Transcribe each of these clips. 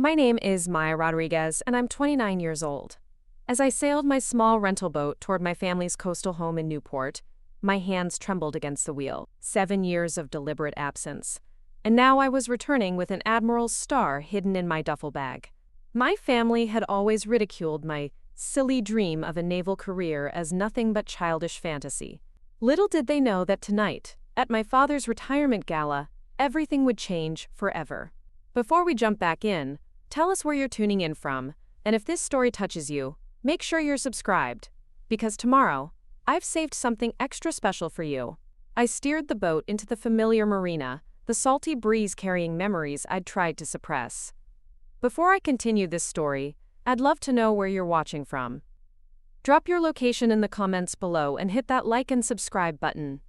My name is Maya Rodriguez, and I'm 29 years old. As I sailed my small rental boat toward my family's coastal home in Newport, my hands trembled against the wheel. 7 years of deliberate absence. And now I was returning with an Admiral's star hidden in my duffel bag. My family had always ridiculed my silly dream of a naval career as nothing but childish fantasy. Little did they know that tonight, at my father's retirement gala, everything would change forever. Before we jump back in, tell us where you're tuning in from, and if this story touches you, make sure you're subscribed, because tomorrow, I've saved something extra special for you. I steered the boat into the familiar marina, the salty breeze carrying memories I'd tried to suppress. Before I continue this story, I'd love to know where you're watching from. Drop your location in the comments below and hit that like and subscribe button.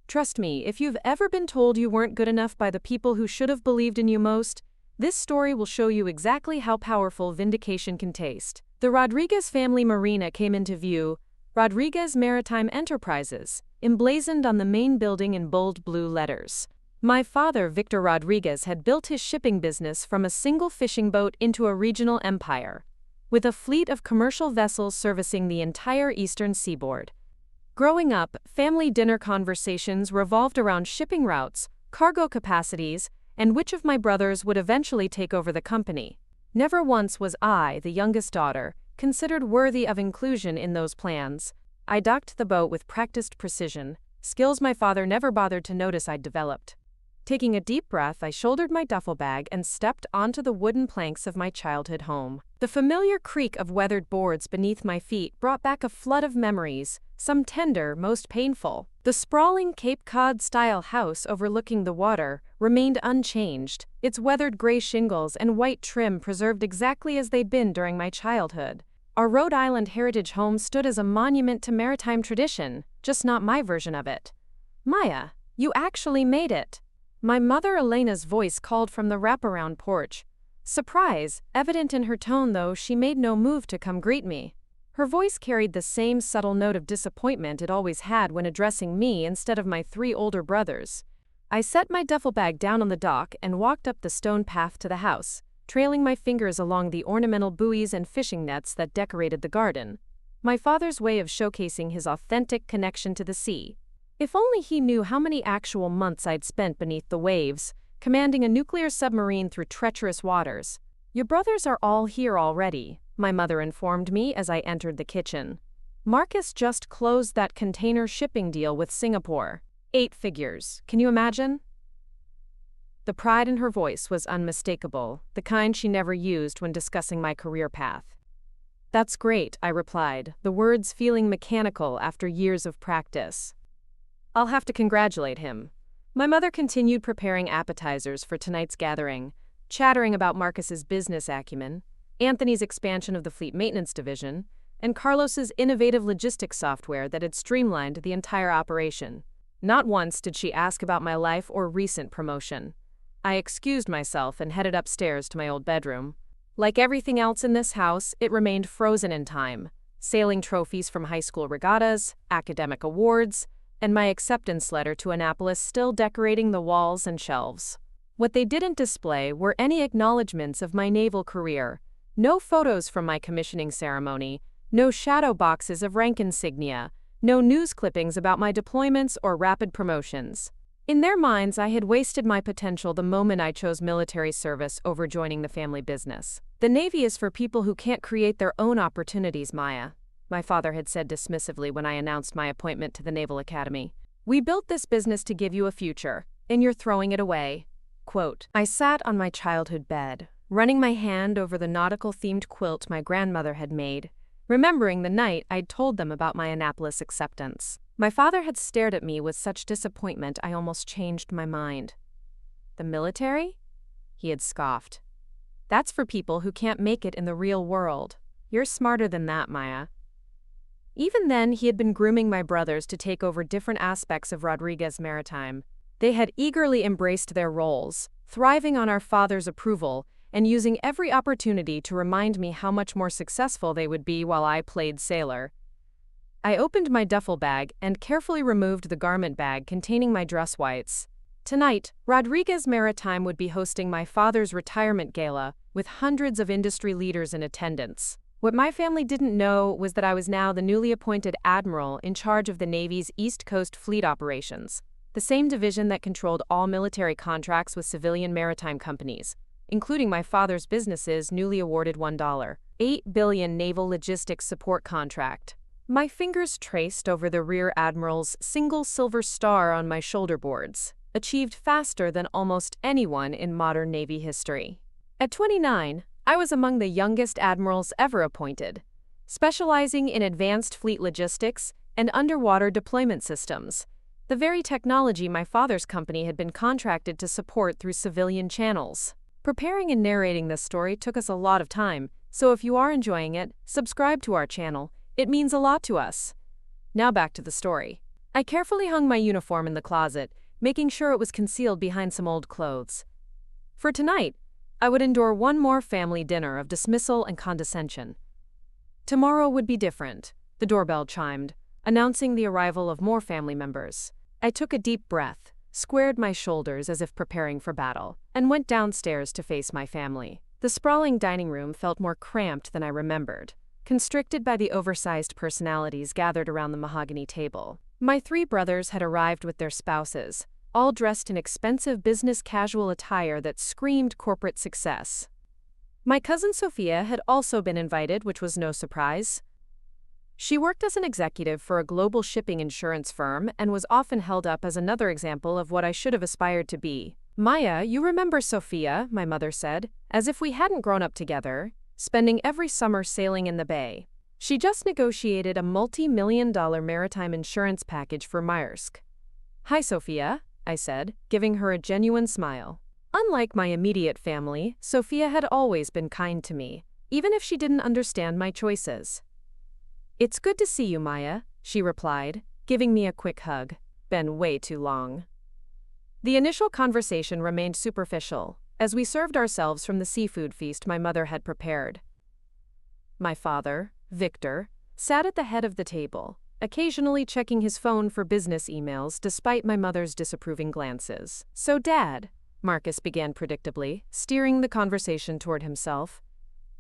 Trust me, if you've ever been told you weren't good enough by the people who should have believed in you most, this story will show you exactly how powerful vindication can taste. The Rodriguez family marina came into view, Rodriguez Maritime Enterprises, emblazoned on the main building in bold blue letters. My father, Victor Rodriguez, had built his shipping business from a single fishing boat into a regional empire, with a fleet of commercial vessels servicing the entire Eastern Seaboard. Growing up, family dinner conversations revolved around shipping routes, cargo capacities, and which of my brothers would eventually take over the company. Never once was I, the youngest daughter, considered worthy of inclusion in those plans. I docked the boat with practiced precision, skills my father never bothered to notice I'd developed. Taking a deep breath, I shouldered my duffel bag and stepped onto the wooden planks of my childhood home. The familiar creak of weathered boards beneath my feet brought back a flood of memories, some tender, most painful. The sprawling Cape Cod-style house overlooking the water remained unchanged, its weathered gray shingles and white trim preserved exactly as they'd been during my childhood. Our Rhode Island heritage home stood as a monument to maritime tradition, just not my version of it. "Maya, you actually made it." My mother Elena's voice called from the wraparound porch. Surprise, evident in her tone, though she made no move to come greet me. Her voice carried the same subtle note of disappointment it always had when addressing me instead of my 3 older brothers. I set my duffel bag down on the dock and walked up the stone path to the house, trailing my fingers along the ornamental buoys and fishing nets that decorated the garden. My father's way of showcasing his authentic connection to the sea. If only he knew how many actual months I'd spent beneath the waves, commanding a nuclear submarine through treacherous waters. "Your brothers are all here already," my mother informed me as I entered the kitchen. "Marcus just closed that container shipping deal with Singapore. 8 figures, can you imagine?" The pride in her voice was unmistakable, the kind she never used when discussing my career path. "That's great," I replied, the words feeling mechanical after years of practice. "I'll have to congratulate him." My mother continued preparing appetizers for tonight's gathering, chattering about Marcus's business acumen, Anthony's expansion of the fleet maintenance division, and Carlos's innovative logistics software that had streamlined the entire operation. Not once did she ask about my life or recent promotion. I excused myself and headed upstairs to my old bedroom. Like everything else in this house, it remained frozen in time. Sailing trophies from high school regattas, academic awards, and my acceptance letter to Annapolis still decorating the walls and shelves. What they didn't display were any acknowledgments of my naval career, no photos from my commissioning ceremony, no shadow boxes of rank insignia, no news clippings about my deployments or rapid promotions. In their minds, I had wasted my potential the moment I chose military service over joining the family business. "The Navy is for people who can't create their own opportunities, Maya," my father had said dismissively when I announced my appointment to the Naval Academy. "We built this business to give you a future, and you're throwing it away." Quote. I sat on my childhood bed, running my hand over the nautical-themed quilt my grandmother had made, remembering the night I'd told them about my Annapolis acceptance. My father had stared at me with such disappointment I almost changed my mind. "The military?" he had scoffed. "That's for people who can't make it in the real world. You're smarter than that, Maya." Even then, he had been grooming my brothers to take over different aspects of Rodriguez Maritime. They had eagerly embraced their roles, thriving on our father's approval and using every opportunity to remind me how much more successful they would be while I played sailor. I opened my duffel bag and carefully removed the garment bag containing my dress whites. Tonight, Rodriguez Maritime would be hosting my father's retirement gala, with hundreds of industry leaders in attendance. What my family didn't know was that I was now the newly appointed Admiral in charge of the Navy's East Coast Fleet operations, the same division that controlled all military contracts with civilian maritime companies, including my father's business's newly awarded $1.8 billion naval logistics support contract. My fingers traced over the Rear Admiral's single silver star on my shoulder boards, achieved faster than almost anyone in modern Navy history. At 29, I was among the youngest admirals ever appointed, specializing in advanced fleet logistics and underwater deployment systems, the very technology my father's company had been contracted to support through civilian channels. Preparing and narrating this story took us a lot of time, so if you are enjoying it, subscribe to our channel. It means a lot to us. Now back to the story. I carefully hung my uniform in the closet, making sure it was concealed behind some old clothes. For tonight, I would endure one more family dinner of dismissal and condescension. Tomorrow would be different. The doorbell chimed, announcing the arrival of more family members. I took a deep breath, squared my shoulders as if preparing for battle, and went downstairs to face my family. The sprawling dining room felt more cramped than I remembered, constricted by the oversized personalities gathered around the mahogany table. My 3 brothers had arrived with their spouses, all dressed in expensive business casual attire that screamed corporate success. My cousin Sophia had also been invited, which was no surprise. She worked as an executive for a global shipping insurance firm and was often held up as another example of what I should have aspired to be. "Maya, you remember Sophia," my mother said, as if we hadn't grown up together, spending every summer sailing in the bay. She just negotiated a multi-million-dollar maritime insurance package for Maersk. "Hi, Sophia," I said, giving her a genuine smile. Unlike my immediate family, Sophia had always been kind to me, even if she didn't understand my choices. "It's good to see you, Maya," she replied, giving me a quick hug. "Been way too long." The initial conversation remained superficial, as we served ourselves from the seafood feast my mother had prepared. My father, Victor, sat at the head of the table, occasionally checking his phone for business emails despite my mother's disapproving glances. "So, Dad," Marcus began predictably, steering the conversation toward himself,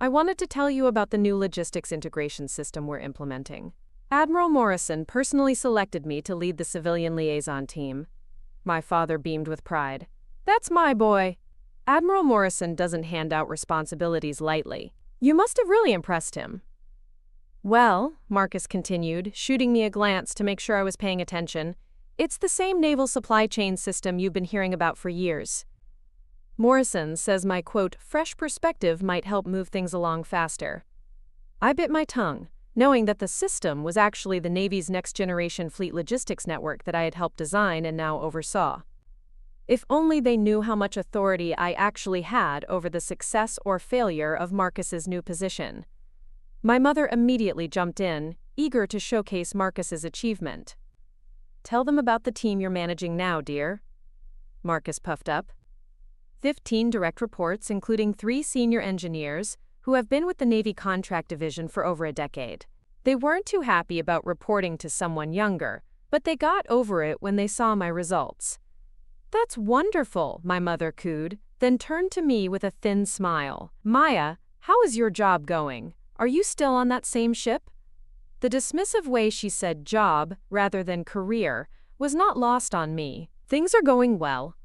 "I wanted to tell you about the new logistics integration system we're implementing. Admiral Morrison personally selected me to lead the civilian liaison team." My father beamed with pride. "That's my boy." Admiral Morrison doesn't hand out responsibilities lightly. You must have really impressed him. "Well," Marcus continued, shooting me a glance to make sure I was paying attention, "it's the same naval supply chain system you've been hearing about for years. Morrison says my, quote, fresh perspective might help move things along faster." I bit my tongue, knowing that the system was actually the Navy's next-generation fleet logistics network that I had helped design and now oversaw. If only they knew how much authority I actually had over the success or failure of Marcus's new position. My mother immediately jumped in, eager to showcase Marcus's achievement. "Tell them about the team you're managing now, dear." Marcus puffed up. 15 direct reports, including 3 senior engineers, who have been with the Navy Contract Division for over a decade. They weren't too happy about reporting to someone younger, but they got over it when they saw my results. "That's wonderful," my mother cooed, then turned to me with a thin smile. "Maya, how is your job going? Are you still on that same ship?" The dismissive way she said job, rather than career, was not lost on me. "Things are going well,"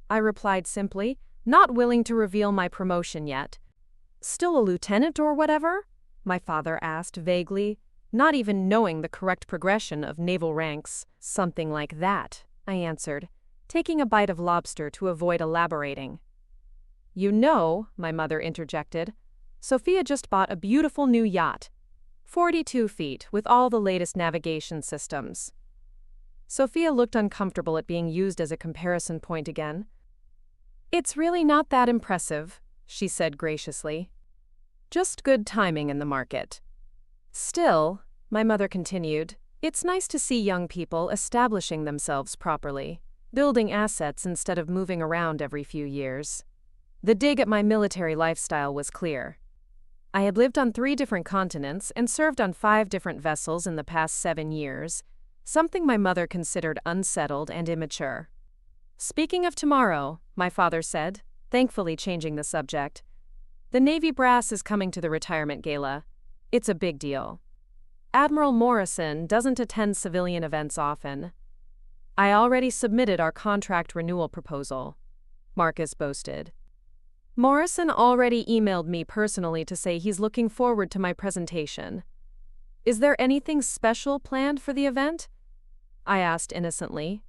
I replied simply, not willing to reveal my promotion yet. "Still a lieutenant or whatever?" my father asked vaguely, not even knowing the correct progression of naval ranks. "Something like that," I answered, taking a bite of lobster to avoid elaborating. "You know," my mother interjected, "Sophia just bought a beautiful new yacht. 42 feet, with all the latest navigation systems." Sophia looked uncomfortable at being used as a comparison point again. "It's really not that impressive," she said graciously. "Just good timing in the market." "Still," my mother continued, "it's nice to see young people establishing themselves properly, building assets instead of moving around every few years." The dig at my military lifestyle was clear. I had lived on 3 different continents and served on 5 different vessels in the past 7 years, something my mother considered unsettled and immature. Speaking of tomorrow, my father said, thankfully changing the subject, the Navy brass is coming to the retirement gala. It's a big deal. Admiral Morrison doesn't attend civilian events often. I already submitted our contract renewal proposal, Marcus boasted. Morrison already emailed me personally to say he's looking forward to my presentation. Is there anything special planned for the event? I asked innocently.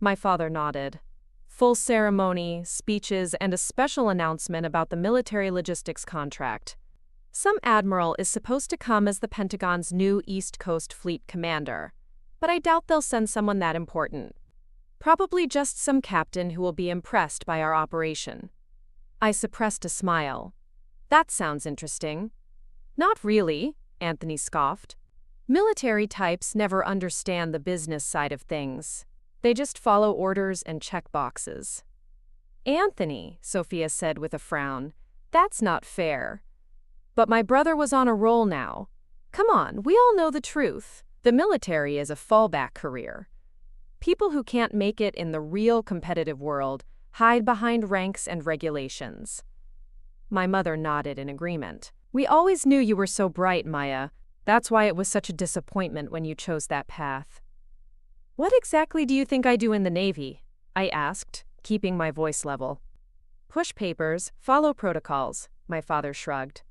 My father nodded. Full ceremony, speeches, and a special announcement about the military logistics contract. Some admiral is supposed to come as the Pentagon's new East Coast Fleet commander, but I doubt they'll send someone that important. Probably just some captain who will be impressed by our operation. I suppressed a smile. That sounds interesting. Not really, Anthony scoffed. Military types never understand the business side of things. They just follow orders and check boxes. Anthony, Sophia said with a frown, that's not fair. But my brother was on a roll now. Come on, we all know the truth. The military is a fallback career. People who can't make it in the real competitive world hide behind ranks and regulations. My mother nodded in agreement. We always knew you were so bright, Maya. That's why it was such a disappointment when you chose that path. What exactly do you think I do in the Navy? I asked, keeping my voice level. Push papers, follow protocols, my father shrugged.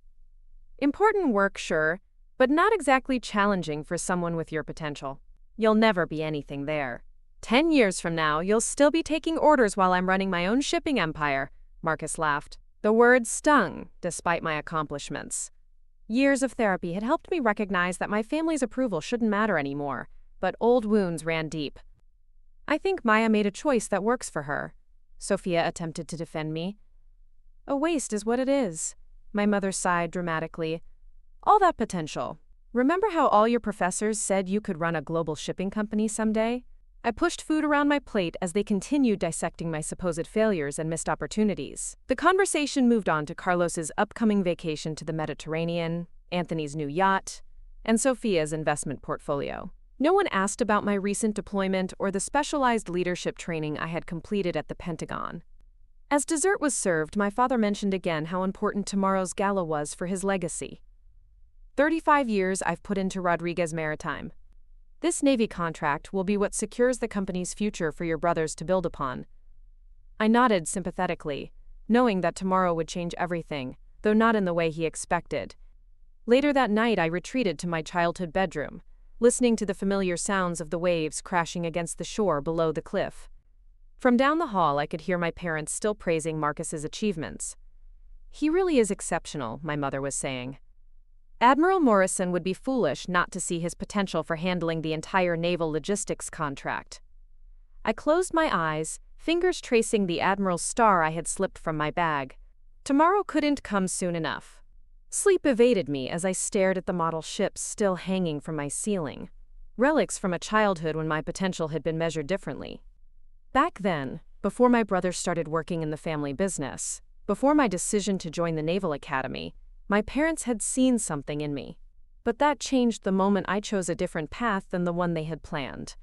Important work, sure, but not exactly challenging for someone with your potential. You'll never be anything there. 10 years from now, you'll still be taking orders while I'm running my own shipping empire, Marcus laughed. The words stung, despite my accomplishments. Years of therapy had helped me recognize that my family's approval shouldn't matter anymore, but old wounds ran deep. I think Maya made a choice that works for her. Sophia attempted to defend me. A waste is what it is. My mother sighed dramatically. All that potential. Remember how all your professors said you could run a global shipping company someday? I pushed food around my plate as they continued dissecting my supposed failures and missed opportunities. The conversation moved on to Carlos's upcoming vacation to the Mediterranean, Anthony's new yacht, and Sophia's investment portfolio. No one asked about my recent deployment or the specialized leadership training I had completed at the Pentagon. As dessert was served, my father mentioned again how important tomorrow's gala was for his legacy. 35 years I've put into Rodriguez Maritime. This Navy contract will be what secures the company's future for your brothers to build upon. I nodded sympathetically, knowing that tomorrow would change everything, though not in the way he expected. Later that night I retreated to my childhood bedroom, listening to the familiar sounds of the waves crashing against the shore below the cliff. From down the hall I could hear my parents still praising Marcus's achievements. He really is exceptional, my mother was saying. Admiral Morrison would be foolish not to see his potential for handling the entire naval logistics contract. I closed my eyes, fingers tracing the Admiral's star I had slipped from my bag. Tomorrow couldn't come soon enough. Sleep evaded me as I stared at the model ships still hanging from my ceiling, relics from a childhood when my potential had been measured differently. Back then, before my brother started working in the family business, before my decision to join the Naval Academy, my parents had seen something in me. But that changed the moment I chose a different path than the one they had planned.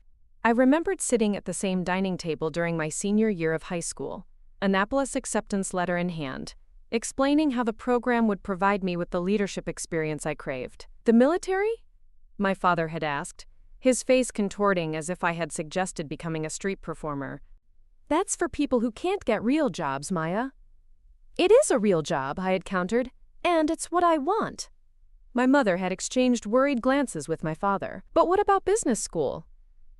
I remembered sitting at the same dining table during my senior year of high school, Annapolis acceptance letter in hand, explaining how the program would provide me with the leadership experience I craved. The military? My father had asked, his face contorting as if I had suggested becoming a street performer. That's for people who can't get real jobs, Maya. It is a real job, I had countered, and it's what I want. My mother had exchanged worried glances with my father. But what about business school?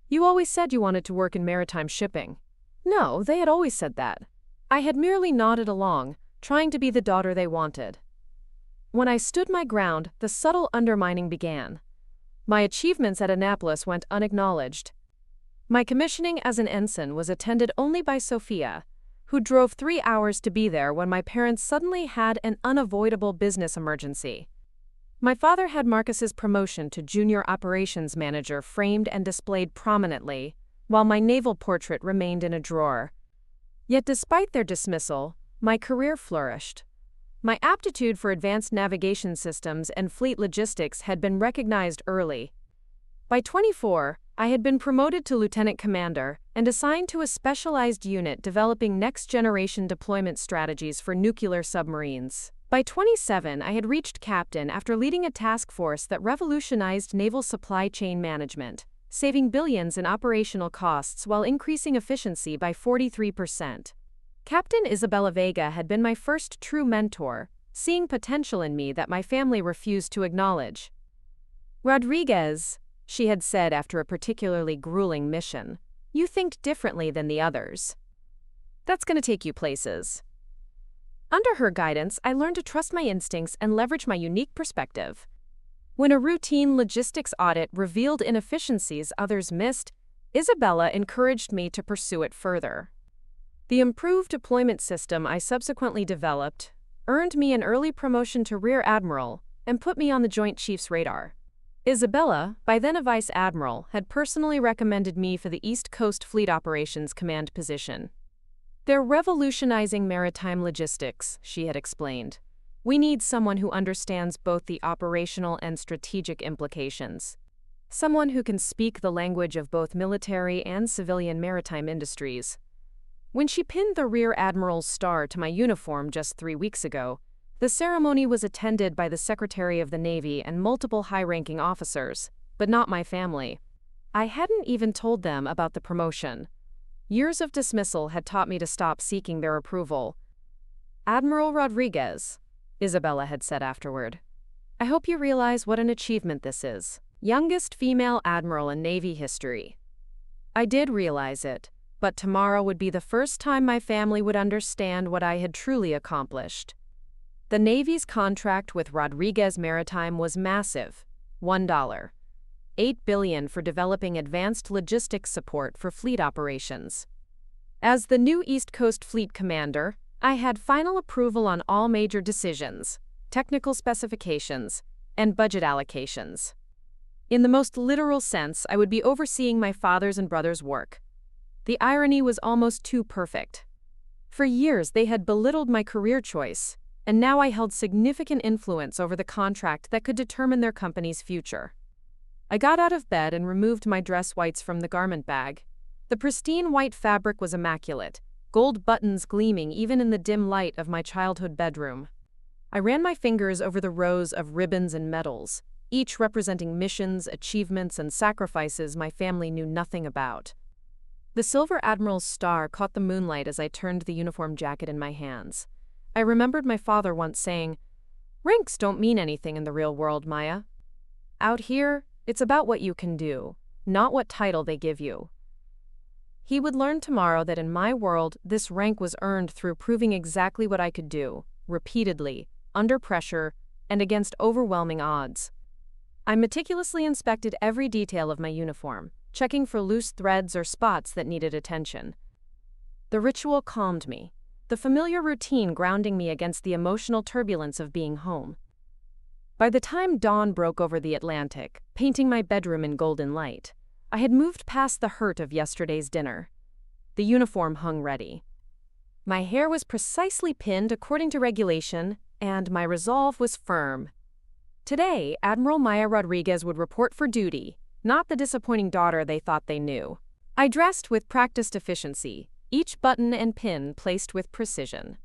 You always said you wanted to work in maritime shipping. No, they had always said that. I had merely nodded along, trying to be the daughter they wanted. When I stood my ground, the subtle undermining began. My achievements at Annapolis went unacknowledged. My commissioning as an ensign was attended only by Sophia, who drove 3 hours to be there when my parents suddenly had an unavoidable business emergency. My father had Marcus's promotion to junior operations manager framed and displayed prominently, while my naval portrait remained in a drawer. Yet despite their dismissal, my career flourished. My aptitude for advanced navigation systems and fleet logistics had been recognized early. By 24, I had been promoted to lieutenant commander and assigned to a specialized unit developing next-generation deployment strategies for nuclear submarines. By 27, I had reached captain after leading a task force that revolutionized naval supply chain management, saving billions in operational costs while increasing efficiency by 43%. Captain Isabella Vega had been my first true mentor, seeing potential in me that my family refused to acknowledge. "Rodriguez," she had said after a particularly grueling mission, "you think differently than the others. That's going to take you places." Under her guidance, I learned to trust my instincts and leverage my unique perspective. When a routine logistics audit revealed inefficiencies others missed, Isabella encouraged me to pursue it further. The improved deployment system I subsequently developed earned me an early promotion to Rear Admiral and put me on the Joint Chiefs radar. Isabella, by then a Vice Admiral, had personally recommended me for the East Coast Fleet Operations Command position. "They're revolutionizing maritime logistics," she had explained. "We need someone who understands both the operational and strategic implications. Someone who can speak the language of both military and civilian maritime industries." When she pinned the Rear Admiral's star to my uniform just 3 weeks ago, the ceremony was attended by the Secretary of the Navy and multiple high-ranking officers, but not my family. I hadn't even told them about the promotion. Years of dismissal had taught me to stop seeking their approval. "Admiral Rodriguez," Isabella had said afterward, "I hope you realize what an achievement this is. Youngest female admiral in Navy history." I did realize it, but tomorrow would be the first time my family would understand what I had truly accomplished. The Navy's contract with Rodriguez Maritime was massive, $1.8 billion for developing advanced logistics support for fleet operations. As the new East Coast Fleet Commander, I had final approval on all major decisions, technical specifications, and budget allocations. In the most literal sense, I would be overseeing my father's and brother's work. The irony was almost too perfect. For years, they had belittled my career choice, and now I held significant influence over the contract that could determine their company's future. I got out of bed and removed my dress whites from the garment bag. The pristine white fabric was immaculate, gold buttons gleaming even in the dim light of my childhood bedroom. I ran my fingers over the rows of ribbons and medals, each representing missions, achievements, and sacrifices my family knew nothing about. The Silver Admiral's star caught the moonlight as I turned the uniform jacket in my hands. I remembered my father once saying, "Ranks don't mean anything in the real world, Maya. Out here, it's about what you can do, not what title they give you." He would learn tomorrow that in my world, this rank was earned through proving exactly what I could do, repeatedly, under pressure, and against overwhelming odds. I meticulously inspected every detail of my uniform, checking for loose threads or spots that needed attention. The ritual calmed me, the familiar routine grounding me against the emotional turbulence of being home. By the time dawn broke over the Atlantic, painting my bedroom in golden light, I had moved past the hurt of yesterday's dinner. The uniform hung ready. My hair was precisely pinned according to regulation, and my resolve was firm. Today, Admiral Maya Rodriguez would report for duty, not the disappointing daughter they thought they knew. I dressed with practiced efficiency, each button and pin placed with precision.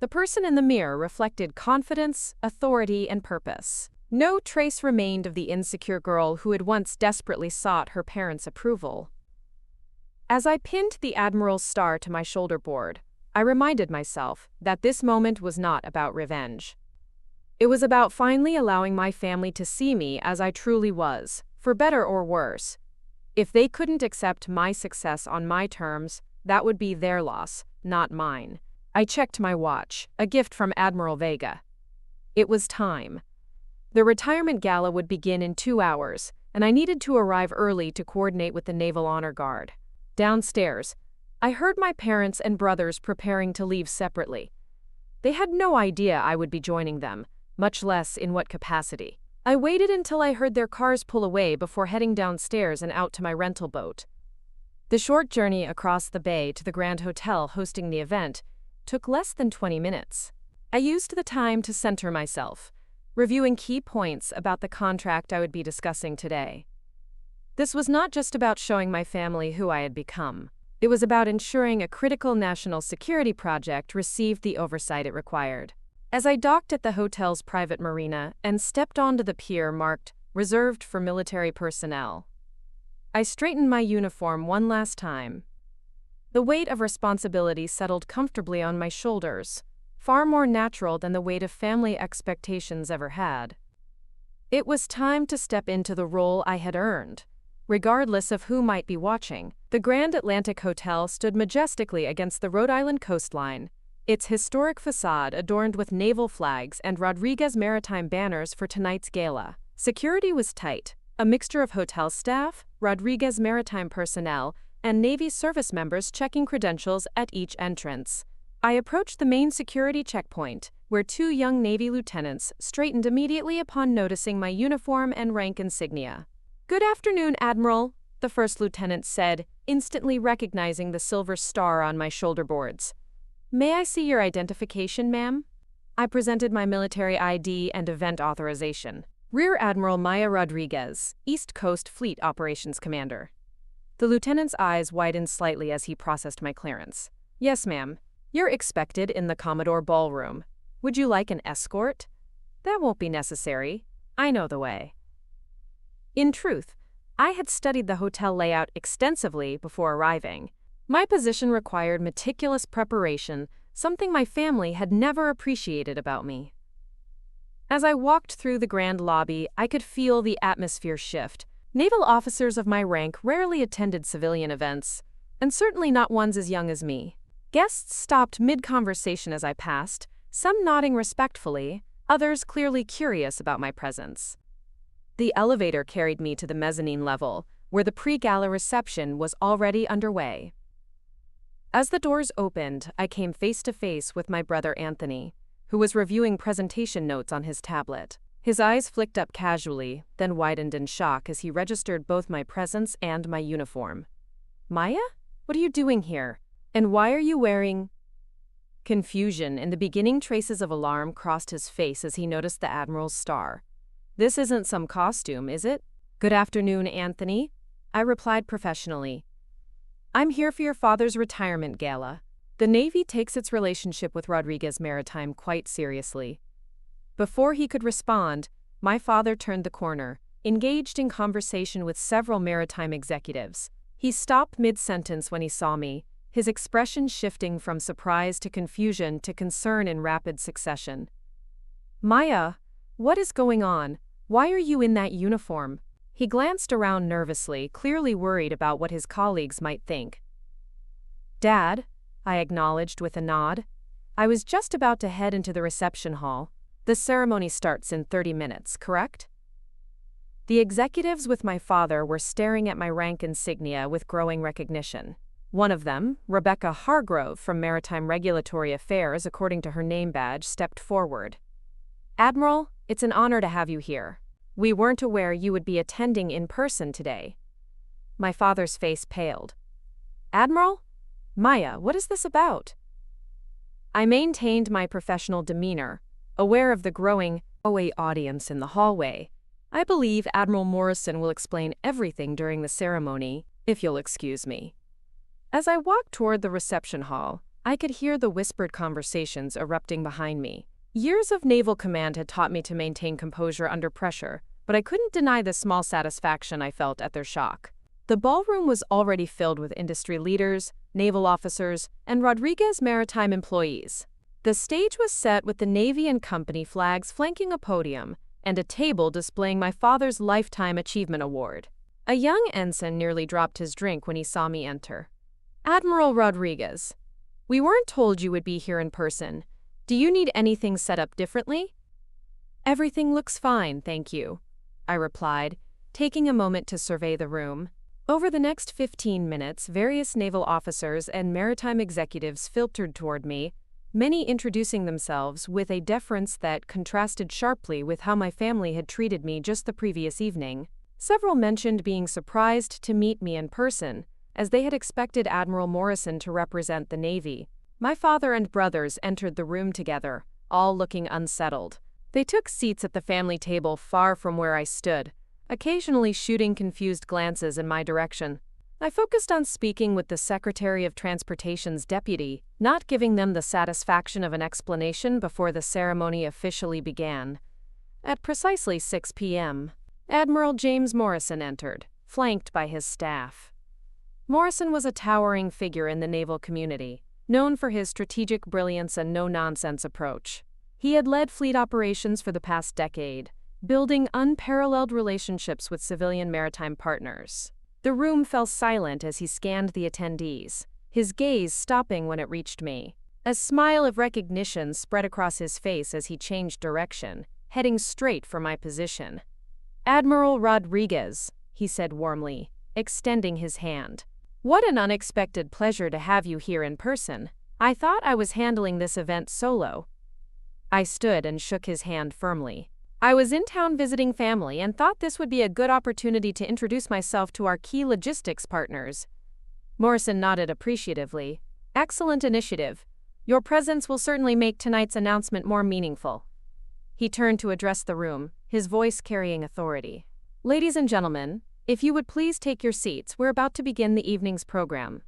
The person in the mirror reflected confidence, authority, and purpose. No trace remained of the insecure girl who had once desperately sought her parents' approval. As I pinned the Admiral's star to my shoulder board, I reminded myself that this moment was not about revenge. It was about finally allowing my family to see me as I truly was, for better or worse. If they couldn't accept my success on my terms, that would be their loss, not mine. I checked my watch, a gift from Admiral Vega. It was time. The retirement gala would begin in 2 hours, and I needed to arrive early to coordinate with the Naval Honor Guard. Downstairs, I heard my parents and brothers preparing to leave separately. They had no idea I would be joining them, much less in what capacity. I waited until I heard their cars pull away before heading downstairs and out to my rental boat. The short journey across the bay to the Grand Hotel hosting the event took less than 20 minutes. I used the time to center myself, reviewing key points about the contract I would be discussing today. This was not just about showing my family who I had become. It was about ensuring a critical national security project received the oversight it required. As I docked at the hotel's private marina and stepped onto the pier marked "Reserved for Military Personnel," I straightened my uniform one last time. The weight of responsibility settled comfortably on my shoulders, far more natural than the weight of family expectations ever had. It was time to step into the role I had earned, regardless of who might be watching. The Grand Atlantic Hotel stood majestically against the Rhode Island coastline, its historic facade adorned with naval flags and Rodriguez Maritime banners for tonight's gala. Security was tight, a mixture of hotel staff, Rodriguez Maritime personnel, and Navy service members checking credentials at each entrance. I approached the main security checkpoint, where two young Navy lieutenants straightened immediately upon noticing my uniform and rank insignia. "Good afternoon, Admiral," the first lieutenant said, instantly recognizing the silver star on my shoulder boards. "May I see your identification, ma'am?" I presented my military ID and event authorization. "Rear Admiral Maya Rodriguez, East Coast Fleet Operations Commander." The lieutenant's eyes widened slightly as he processed my clearance. "Yes, ma'am. You're expected in the Commodore Ballroom. Would you like an escort?" "That won't be necessary. I know the way." In truth, I had studied the hotel layout extensively before arriving. My position required meticulous preparation, something my family had never appreciated about me. As I walked through the grand lobby, I could feel the atmosphere shift. Naval officers of my rank rarely attended civilian events, and certainly not ones as young as me. Guests stopped mid-conversation as I passed, some nodding respectfully, others clearly curious about my presence. The elevator carried me to the mezzanine level, where the pre-gala reception was already underway. As the doors opened, I came face to face with my brother Anthony, who was reviewing presentation notes on his tablet. His eyes flicked up casually, then widened in shock as he registered both my presence and my uniform. "Maya? What are you doing here? And why are you wearing—" Confusion and the beginning traces of alarm crossed his face as he noticed the Admiral's star. "This isn't some costume, is it?" "Good afternoon, Anthony," I replied professionally. "I'm here for your father's retirement gala. The Navy takes its relationship with Rodriguez Maritime quite seriously." Before he could respond, my father turned the corner, engaged in conversation with several maritime executives. He stopped mid-sentence when he saw me, his expression shifting from surprise to confusion to concern in rapid succession. "Maya, what is going on? Why are you in that uniform?" He glanced around nervously, clearly worried about what his colleagues might think. "Dad," I acknowledged with a nod. "I was just about to head into the reception hall. The ceremony starts in 30 minutes, correct?" The executives with my father were staring at my rank insignia with growing recognition. One of them, Rebecca Hargrove from Maritime Regulatory Affairs according to her name badge, stepped forward. "Admiral, it's an honor to have you here. We weren't aware you would be attending in person today." My father's face paled. "Admiral? Maya, what is this about?" I maintained my professional demeanor, aware of the growing audience in the hallway. "I believe Admiral Morrison will explain everything during the ceremony, if you'll excuse me." As I walked toward the reception hall, I could hear the whispered conversations erupting behind me. Years of naval command had taught me to maintain composure under pressure, but I couldn't deny the small satisfaction I felt at their shock. The ballroom was already filled with industry leaders, naval officers, and Rodriguez Maritime employees. The stage was set with the Navy and company flags flanking a podium, and a table displaying my father's Lifetime Achievement Award. A young ensign nearly dropped his drink when he saw me enter. "Admiral Rodriguez, we weren't told you would be here in person. Do you need anything set up differently?" "Everything looks fine, thank you," I replied, taking a moment to survey the room. Over the next 15 minutes, various naval officers and maritime executives filtered toward me, many introducing themselves with a deference that contrasted sharply with how my family had treated me just the previous evening. Several mentioned being surprised to meet me in person, as they had expected Admiral Morrison to represent the Navy. My father and brothers entered the room together, all looking unsettled. They took seats at the family table far from where I stood, occasionally shooting confused glances in my direction. I focused on speaking with the Secretary of Transportation's deputy, not giving them the satisfaction of an explanation before the ceremony officially began. At precisely 6 p.m., Admiral James Morrison entered, flanked by his staff. Morrison was a towering figure in the naval community, known for his strategic brilliance and no-nonsense approach. He had led fleet operations for the past decade, building unparalleled relationships with civilian maritime partners. The room fell silent as he scanned the attendees, his gaze stopping when it reached me. A smile of recognition spread across his face as he changed direction, heading straight for my position. "Admiral Rodriguez," he said warmly, extending his hand. "What an unexpected pleasure to have you here in person. I thought I was handling this event solo." I stood and shook his hand firmly. "I was in town visiting family and thought this would be a good opportunity to introduce myself to our key logistics partners." Morrison nodded appreciatively. "Excellent initiative. Your presence will certainly make tonight's announcement more meaningful." He turned to address the room, his voice carrying authority. "Ladies and gentlemen, if you would please take your seats, we're about to begin the evening's program."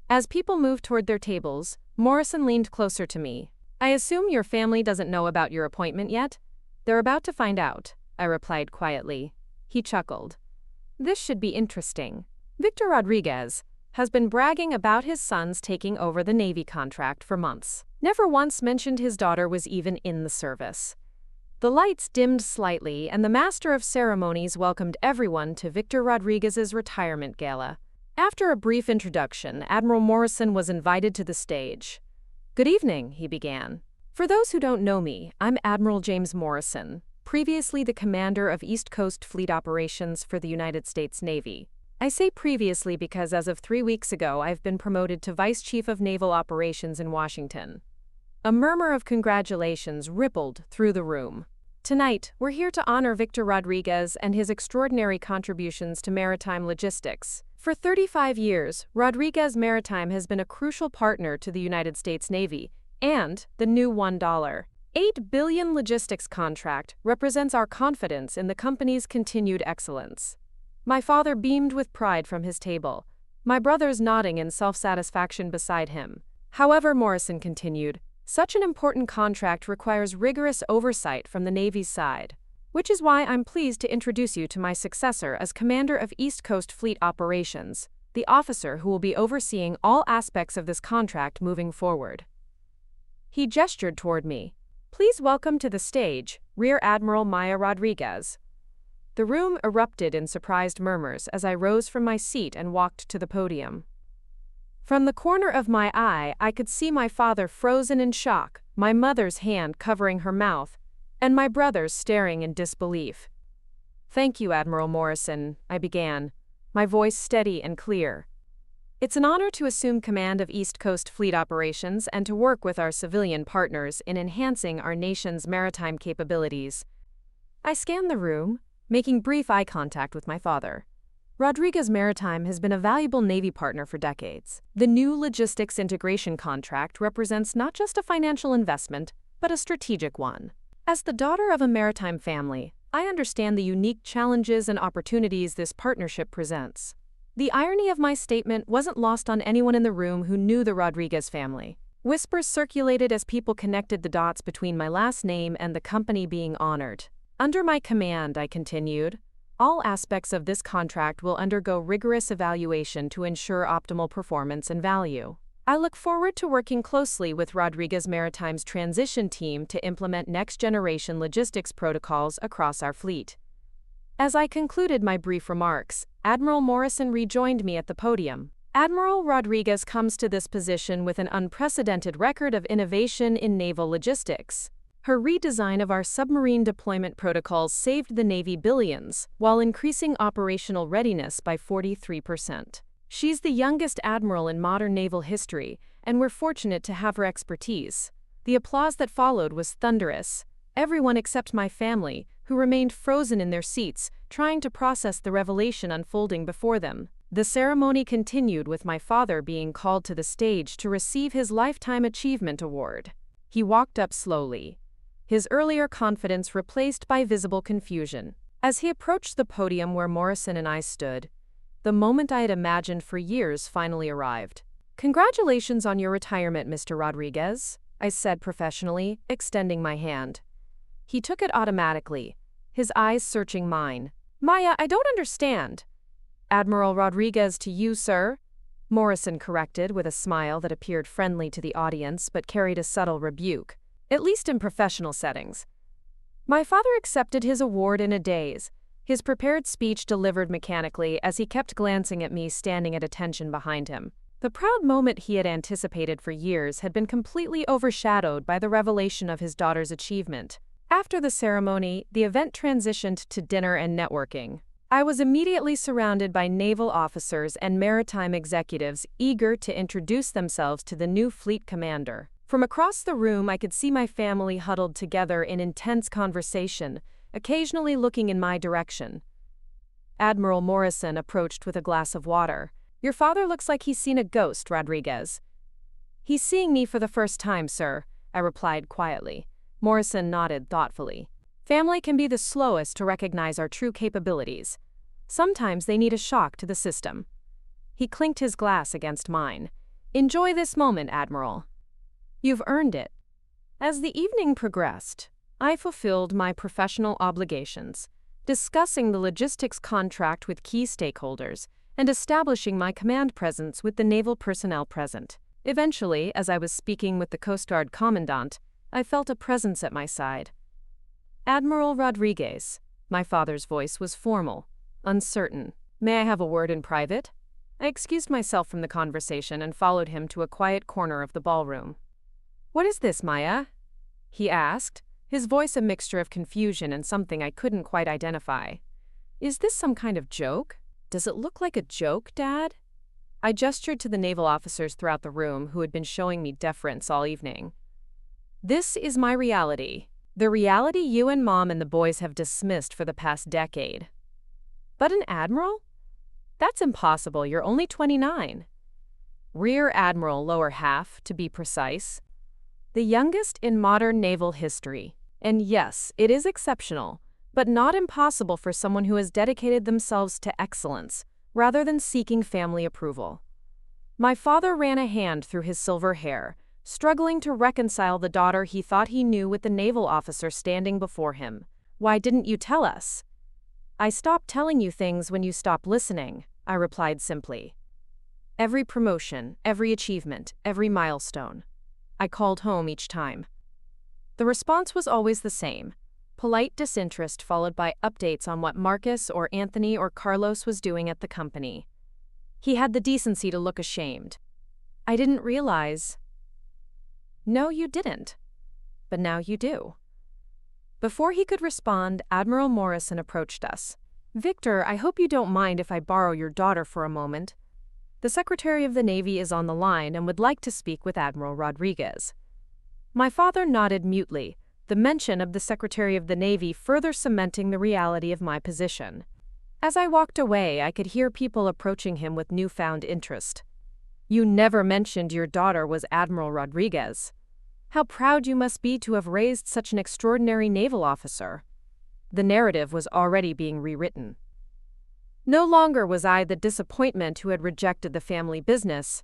As people moved toward their tables, Morrison leaned closer to me. "I assume your family doesn't know about your appointment yet?" "They're about to find out," I replied quietly. He chuckled. "This should be interesting. Victor Rodriguez has been bragging about his sons taking over the Navy contract for months. Never once mentioned his daughter was even in the service." The lights dimmed slightly and the Master of Ceremonies welcomed everyone to Victor Rodriguez's retirement gala. After a brief introduction, Admiral Morrison was invited to the stage. "Good evening," he began. "For those who don't know me, I'm Admiral James Morrison, previously the commander of East Coast Fleet Operations for the United States Navy. I say previously because as of 3 weeks ago I've been promoted to Vice Chief of Naval Operations in Washington." A murmur of congratulations rippled through the room. "Tonight, we're here to honor Victor Rodriguez and his extraordinary contributions to maritime logistics. For 35 years, Rodriguez Maritime has been a crucial partner to the United States Navy, and the new $1.8 billion logistics contract represents our confidence in the company's continued excellence." My father beamed with pride from his table, my brothers nodding in self-satisfaction beside him. "However," Morrison continued, "such an important contract requires rigorous oversight from the Navy's side, which is why I'm pleased to introduce you to my successor as Commander of East Coast Fleet Operations, the officer who will be overseeing all aspects of this contract moving forward." He gestured toward me. "Please welcome to the stage, Rear Admiral Maya Rodriguez." The room erupted in surprised murmurs as I rose from my seat and walked to the podium. From the corner of my eye, I could see my father frozen in shock, my mother's hand covering her mouth, and my brothers staring in disbelief. "Thank you, Admiral Morrison," I began, my voice steady and clear. "It's an honor to assume command of East Coast Fleet Operations and to work with our civilian partners in enhancing our nation's maritime capabilities." I scanned the room, making brief eye contact with my father. Rodriguez Maritime has been a valuable Navy partner for decades. The new logistics integration contract represents not just a financial investment, but a strategic one. As the daughter of a maritime family, I understand the unique challenges and opportunities this partnership presents. The irony of my statement wasn't lost on anyone in the room who knew the Rodriguez family. Whispers circulated as people connected the dots between my last name and the company being honored. "Under my command," I continued, "all aspects of this contract will undergo rigorous evaluation to ensure optimal performance and value. I look forward to working closely with Rodriguez Maritime's transition team to implement next-generation logistics protocols across our fleet." As I concluded my brief remarks, Admiral Morrison rejoined me at the podium. Admiral Rodriguez comes to this position with an unprecedented record of innovation in naval logistics. Her redesign of our submarine deployment protocols saved the Navy billions, while increasing operational readiness by 43%. She's the youngest admiral in modern naval history, and we're fortunate to have her expertise. The applause that followed was thunderous. Everyone except my family, who remained frozen in their seats, trying to process the revelation unfolding before them. The ceremony continued with my father being called to the stage to receive his Lifetime Achievement Award. He walked up slowly, his earlier confidence replaced by visible confusion. As he approached the podium where Morrison and I stood, the moment I had imagined for years finally arrived. "Congratulations on your retirement, Mr. Rodriguez," I said professionally, extending my hand. He took it automatically, his eyes searching mine. "Maya, I don't understand." "Admiral Rodriguez to you, sir," Morrison corrected with a smile that appeared friendly to the audience but carried a subtle rebuke, at least in professional settings. My father accepted his award in a daze, his prepared speech delivered mechanically as he kept glancing at me standing at attention behind him. The proud moment he had anticipated for years had been completely overshadowed by the revelation of his daughter's achievement. After the ceremony, the event transitioned to dinner and networking. I was immediately surrounded by naval officers and maritime executives eager to introduce themselves to the new fleet commander. From across the room, I could see my family huddled together in intense conversation, occasionally looking in my direction. Admiral Morrison approached with a glass of water. "Your father looks like he's seen a ghost, Rodriguez." "He's seeing me for the first time, sir," I replied quietly. Morrison nodded thoughtfully. "Family can be the slowest to recognize our true capabilities. Sometimes they need a shock to the system." He clinked his glass against mine. "Enjoy this moment, Admiral. You've earned it." As the evening progressed, I fulfilled my professional obligations, discussing the logistics contract with key stakeholders and establishing my command presence with the naval personnel present. Eventually, as I was speaking with the Coast Guard Commandant, I felt a presence at my side. "Admiral Rodriguez," my father's voice was formal, uncertain. "May I have a word in private?" I excused myself from the conversation and followed him to a quiet corner of the ballroom. "What is this, Maya?" he asked, his voice a mixture of confusion and something I couldn't quite identify. "Is this some kind of joke? Does it look like a joke, Dad?" I gestured to the naval officers throughout the room who had been showing me deference all evening. "This is my reality. The reality you and Mom and the boys have dismissed for the past decade." "But an admiral? That's impossible, you're only 29. "Rear Admiral lower half, to be precise. The youngest in modern naval history. And yes, it is exceptional, but not impossible for someone who has dedicated themselves to excellence, rather than seeking family approval." My father ran a hand through his silver hair, struggling to reconcile the daughter he thought he knew with the naval officer standing before him. "Why didn't you tell us?" "I stopped telling you things when you stopped listening," I replied simply. Every promotion, every achievement, every milestone. I called home each time. The response was always the same: polite disinterest followed by updates on what Marcus or Anthony or Carlos was doing at the company. He had the decency to look ashamed. "I didn't realize." "No, you didn't. But now you do." Before he could respond, Admiral Morrison approached us. "Victor, I hope you don't mind if I borrow your daughter for a moment. The Secretary of the Navy is on the line and would like to speak with Admiral Rodriguez." My father nodded mutely, the mention of the Secretary of the Navy further cementing the reality of my position. As I walked away, I could hear people approaching him with newfound interest. "You never mentioned your daughter was Admiral Rodriguez. How proud you must be to have raised such an extraordinary naval officer." The narrative was already being rewritten. No longer was I the disappointment who had rejected the family business,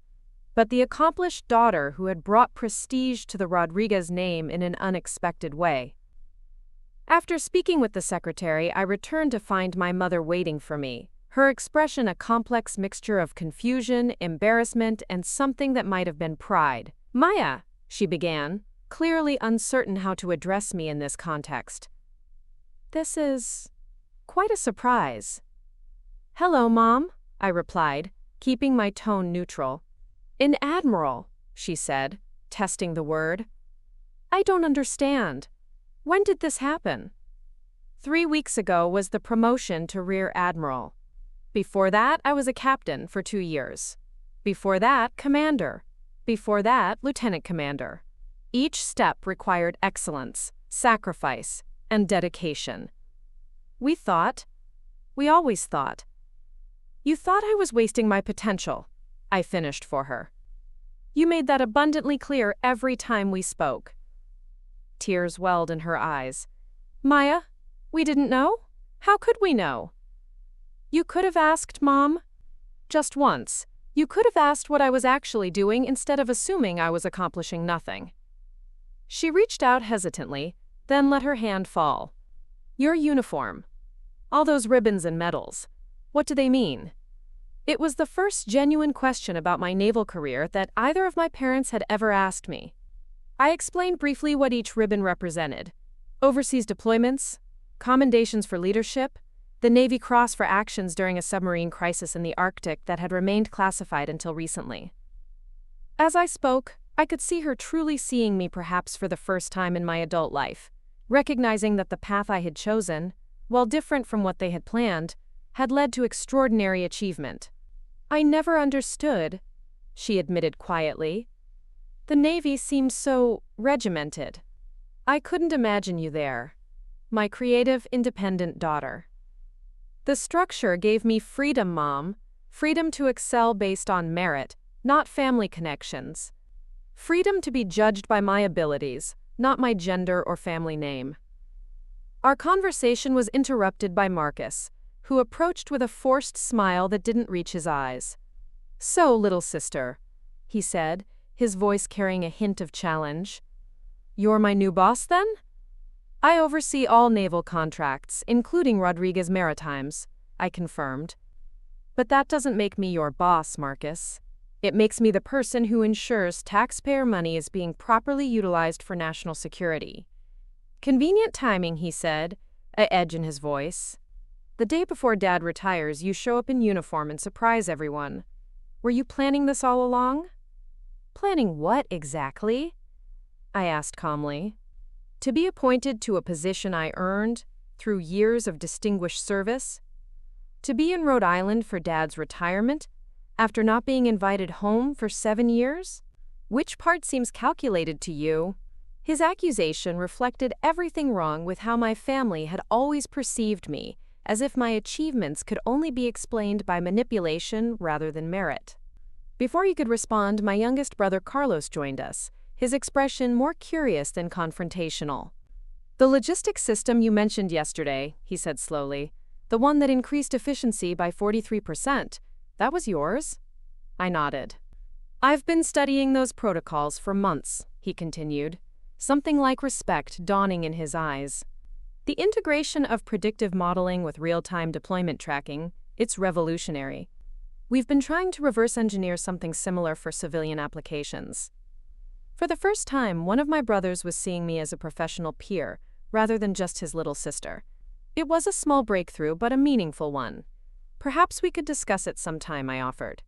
but the accomplished daughter who had brought prestige to the Rodriguez name in an unexpected way. After speaking with the secretary, I returned to find my mother waiting for me, her expression a complex mixture of confusion, embarrassment, and something that might have been pride. "Maya," she began, clearly uncertain how to address me in this context. "This is quite a surprise." "Hello, Mom," I replied, keeping my tone neutral. "An admiral," she said, testing the word. "I don't understand. When did this happen?" 3 weeks ago was the promotion to Rear Admiral. Before that, I was a captain for 2 years. Before that, commander. Before that, lieutenant commander. Each step required excellence, sacrifice, and dedication. We always thought. "You thought I was wasting my potential," I finished for her. "You made that abundantly clear every time we spoke." Tears welled in her eyes. "Maya, we didn't know? How could we know? You could have asked, Mom. Just once. You could have asked what I was actually doing instead of assuming I was accomplishing nothing. She reached out hesitantly, then let her hand fall. Your uniform. All those ribbons and medals. What do they mean? It was the first genuine question about my naval career that either of my parents had ever asked me. I explained briefly what each ribbon represented. Overseas deployments, commendations for leadership, the Navy Cross for actions during a submarine crisis in the Arctic that had remained classified until recently. As I spoke, I could see her truly seeing me perhaps for the first time in my adult life, recognizing that the path I had chosen, while different from what they had planned, had led to extraordinary achievement. I never understood, she admitted quietly. The Navy seemed so regimented. I couldn't imagine you there, my creative, independent daughter. The structure gave me freedom, Mom, freedom to excel based on merit, not family connections. Freedom to be judged by my abilities, not my gender or family name. Our conversation was interrupted by Marcus, who approached with a forced smile that didn't reach his eyes. So, little sister, he said, his voice carrying a hint of challenge. You're my new boss, then? I oversee all naval contracts, including Rodriguez Maritimes, I confirmed. But that doesn't make me your boss, Marcus. It makes me the person who ensures taxpayer money is being properly utilized for national security. Convenient timing, he said, an edge in his voice. The day before Dad retires, you show up in uniform and surprise everyone. Were you planning this all along? Planning what exactly? I asked calmly. To be appointed to a position I earned through years of distinguished service? To be in Rhode Island for Dad's retirement after not being invited home for 7 years? Which part seems calculated to you? His accusation reflected everything wrong with how my family had always perceived me, as if my achievements could only be explained by manipulation rather than merit. Before he could respond, my youngest brother Carlos joined us, his expression more curious than confrontational. The logistics system you mentioned yesterday, he said slowly, the one that increased efficiency by 43%, that was yours? I nodded. I've been studying those protocols for months, he continued, something like respect dawning in his eyes. The integration of predictive modeling with real-time deployment tracking, it's revolutionary. We've been trying to reverse engineer something similar for civilian applications. For the first time, one of my brothers was seeing me as a professional peer, rather than just his little sister. It was a small breakthrough, but a meaningful one. Perhaps we could discuss it sometime, I offered.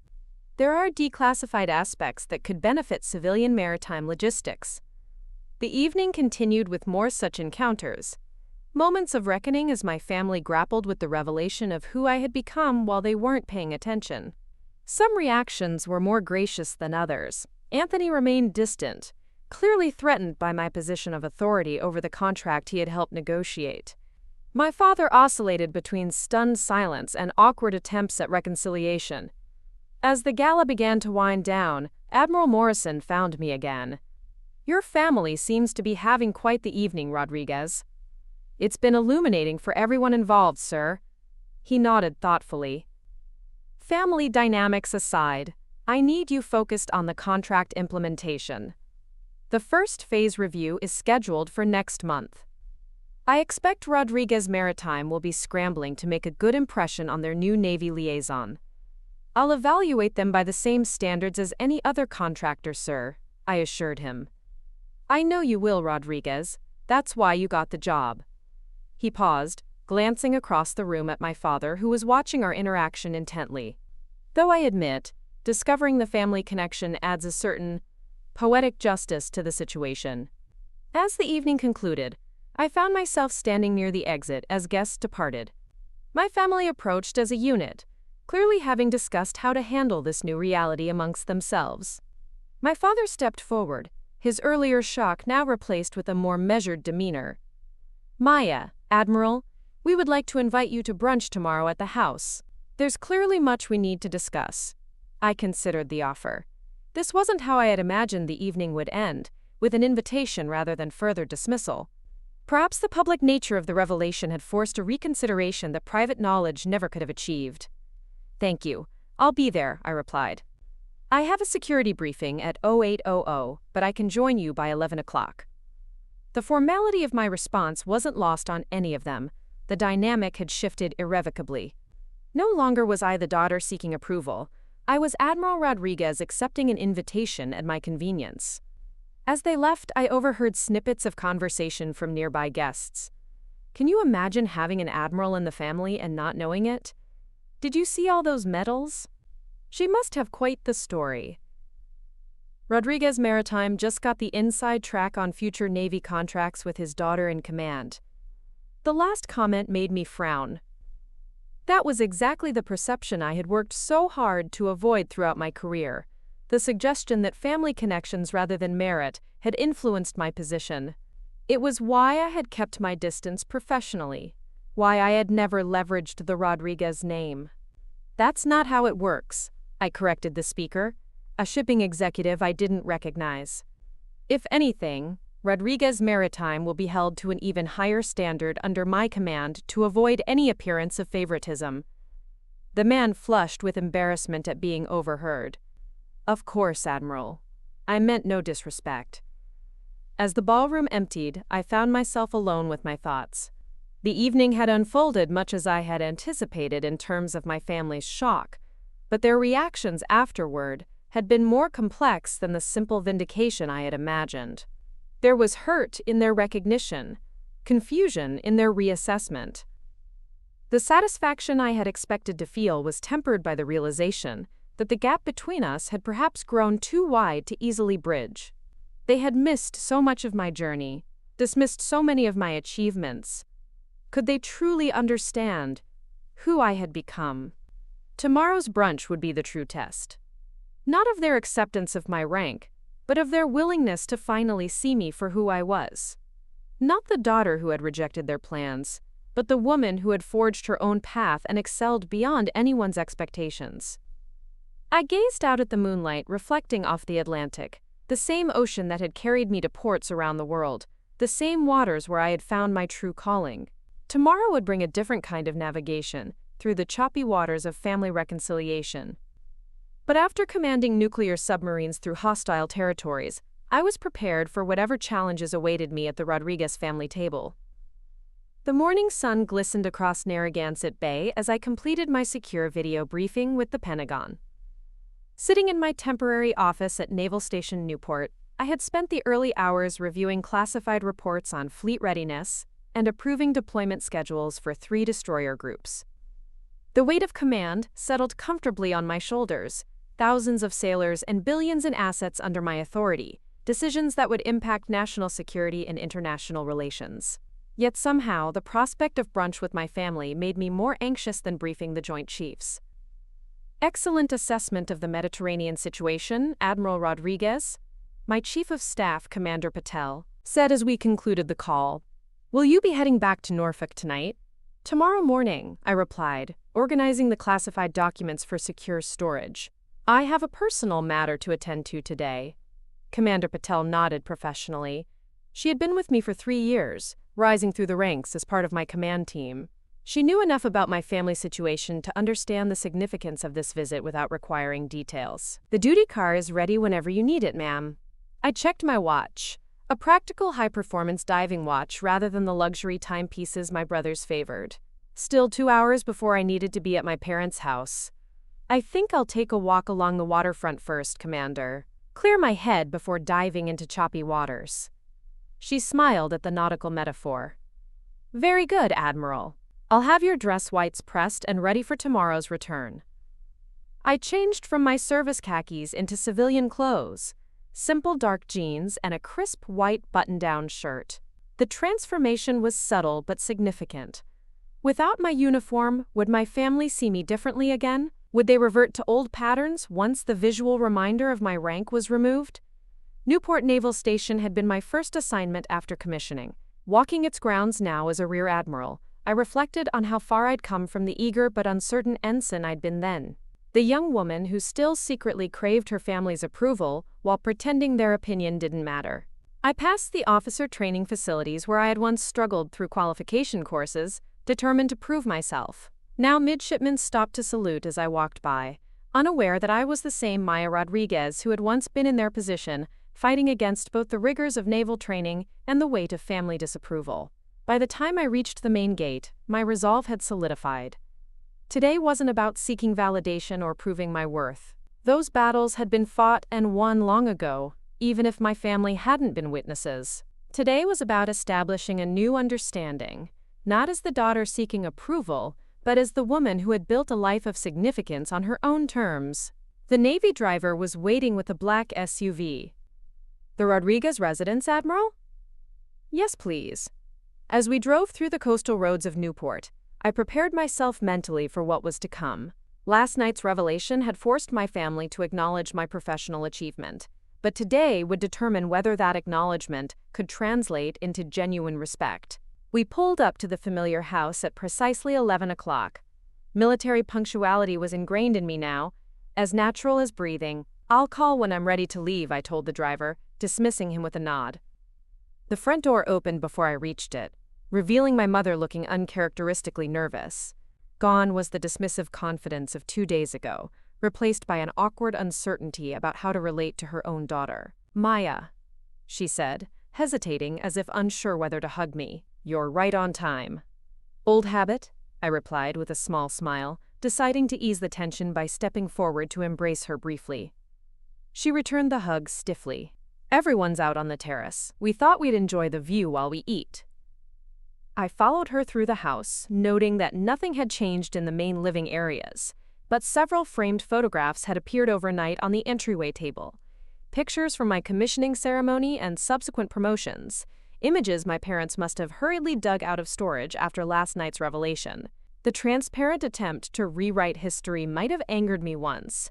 There are declassified aspects that could benefit civilian maritime logistics. The evening continued with more such encounters. Moments of reckoning as my family grappled with the revelation of who I had become while they weren't paying attention. Some reactions were more gracious than others. Anthony remained distant, clearly threatened by my position of authority over the contract he had helped negotiate. My father oscillated between stunned silence and awkward attempts at reconciliation. As the gala began to wind down, Admiral Morrison found me again. Your family seems to be having quite the evening, Rodriguez. It's been illuminating for everyone involved, sir. He nodded thoughtfully. Family dynamics aside, I need you focused on the contract implementation. The first phase review is scheduled for next month. I expect Rodriguez Maritime will be scrambling to make a good impression on their new Navy liaison. I'll evaluate them by the same standards as any other contractor, sir, I assured him. I know you will, Rodriguez. That's why you got the job. He paused, glancing across the room at my father, who was watching our interaction intently. Though I admit, discovering the family connection adds a certain poetic justice to the situation. As the evening concluded, I found myself standing near the exit as guests departed. My family approached as a unit, clearly having discussed how to handle this new reality amongst themselves. My father stepped forward, his earlier shock now replaced with a more measured demeanor. Maya, Admiral, we would like to invite you to brunch tomorrow at the house. There's clearly much we need to discuss. I considered the offer. This wasn't how I had imagined the evening would end, with an invitation rather than further dismissal. Perhaps the public nature of the revelation had forced a reconsideration that private knowledge never could have achieved. "Thank you. I'll be there," I replied. "I have a security briefing at 0800, but I can join you by 11 o'clock. The formality of my response wasn't lost on any of them. The dynamic had shifted irrevocably. No longer was I the daughter seeking approval. I was Admiral Rodriguez accepting an invitation at my convenience. As they left, I overheard snippets of conversation from nearby guests. Can you imagine having an admiral in the family and not knowing it? Did you see all those medals? She must have quite the story. Rodriguez Maritime just got the inside track on future Navy contracts with his daughter in command. The last comment made me frown. That was exactly the perception I had worked so hard to avoid throughout my career. The suggestion that family connections rather than merit had influenced my position. It was why I had kept my distance professionally, why I had never leveraged the Rodriguez name. "That's not how it works," I corrected the speaker, a shipping executive I didn't recognize. "If anything, Rodriguez Maritime will be held to an even higher standard under my command to avoid any appearance of favoritism." The man flushed with embarrassment at being overheard. "Of course, Admiral. I meant no disrespect." As the ballroom emptied, I found myself alone with my thoughts. The evening had unfolded much as I had anticipated in terms of my family's shock, but their reactions afterward had been more complex than the simple vindication I had imagined. There was hurt in their recognition, confusion in their reassessment. The satisfaction I had expected to feel was tempered by the realization that the gap between us had perhaps grown too wide to easily bridge. They had missed so much of my journey, dismissed so many of my achievements. Could they truly understand who I had become? Tomorrow's brunch would be the true test. Not of their acceptance of my rank, but of their willingness to finally see me for who I was. Not the daughter who had rejected their plans, but the woman who had forged her own path and excelled beyond anyone's expectations. I gazed out at the moonlight reflecting off the Atlantic, the same ocean that had carried me to ports around the world, the same waters where I had found my true calling. Tomorrow would bring a different kind of navigation, through the choppy waters of family reconciliation. But after commanding nuclear submarines through hostile territories, I was prepared for whatever challenges awaited me at the Rodriguez family table. The morning sun glistened across Narragansett Bay as I completed my secure video briefing with the Pentagon. Sitting in my temporary office at Naval Station Newport, I had spent the early hours reviewing classified reports on fleet readiness and approving deployment schedules for 3 destroyer groups. The weight of command settled comfortably on my shoulders, thousands of sailors and billions in assets under my authority, decisions that would impact national security and international relations. Yet somehow, the prospect of brunch with my family made me more anxious than briefing the Joint Chiefs. "Excellent assessment of the Mediterranean situation, Admiral Rodriguez," my Chief of Staff, Commander Patel, said as we concluded the call. "Will you be heading back to Norfolk tonight?" "Tomorrow morning," I replied, organizing the classified documents for secure storage. "I have a personal matter to attend to today." Commander Patel nodded professionally. She had been with me for 3 years, rising through the ranks as part of my command team. She knew enough about my family situation to understand the significance of this visit without requiring details. "The duty car is ready whenever you need it, ma'am." I checked my watch, a practical high-performance diving watch rather than the luxury timepieces my brothers favored. Still 2 hours before I needed to be at my parents' house. "I think I'll take a walk along the waterfront first, Commander. Clear my head before diving into choppy waters." She smiled at the nautical metaphor. "Very good, Admiral. I'll have your dress whites pressed and ready for tomorrow's return." I changed from my service khakis into civilian clothes, simple dark jeans and a crisp white button-down shirt. The transformation was subtle but significant. Without my uniform, would my family see me differently again? Would they revert to old patterns once the visual reminder of my rank was removed? Newport Naval Station had been my first assignment after commissioning. Walking its grounds now as a rear admiral, I reflected on how far I'd come from the eager but uncertain ensign I'd been then. The young woman who still secretly craved her family's approval while pretending their opinion didn't matter. I passed the officer training facilities where I had once struggled through qualification courses, determined to prove myself. Now midshipmen stopped to salute as I walked by, unaware that I was the same Maya Rodriguez who had once been in their position, fighting against both the rigors of naval training and the weight of family disapproval. By the time I reached the main gate, my resolve had solidified. Today wasn't about seeking validation or proving my worth. Those battles had been fought and won long ago, even if my family hadn't been witnesses. Today was about establishing a new understanding, not as the daughter seeking approval, but as the woman who had built a life of significance on her own terms. The Navy driver was waiting with a black SUV. "The Rodriguez residence, Admiral?" "Yes, please." As we drove through the coastal roads of Newport, I prepared myself mentally for what was to come. Last night's revelation had forced my family to acknowledge my professional achievement, but today would determine whether that acknowledgement could translate into genuine respect. We pulled up to the familiar house at precisely 11 o'clock. Military punctuality was ingrained in me now, as natural as breathing. "I'll call when I'm ready to leave," I told the driver, dismissing him with a nod. The front door opened before I reached it, revealing my mother looking uncharacteristically nervous. Gone was the dismissive confidence of 2 days ago, replaced by an awkward uncertainty about how to relate to her own daughter. "Maya," she said, hesitating as if unsure whether to hug me. "You're right on time." "Old habit," I replied with a small smile, deciding to ease the tension by stepping forward to embrace her briefly. She returned the hug stiffly. "Everyone's out on the terrace. We thought we'd enjoy the view while we eat." I followed her through the house, noting that nothing had changed in the main living areas, but several framed photographs had appeared overnight on the entryway table. Pictures from my commissioning ceremony and subsequent promotions, images my parents must have hurriedly dug out of storage after last night's revelation. The transparent attempt to rewrite history might have angered me once.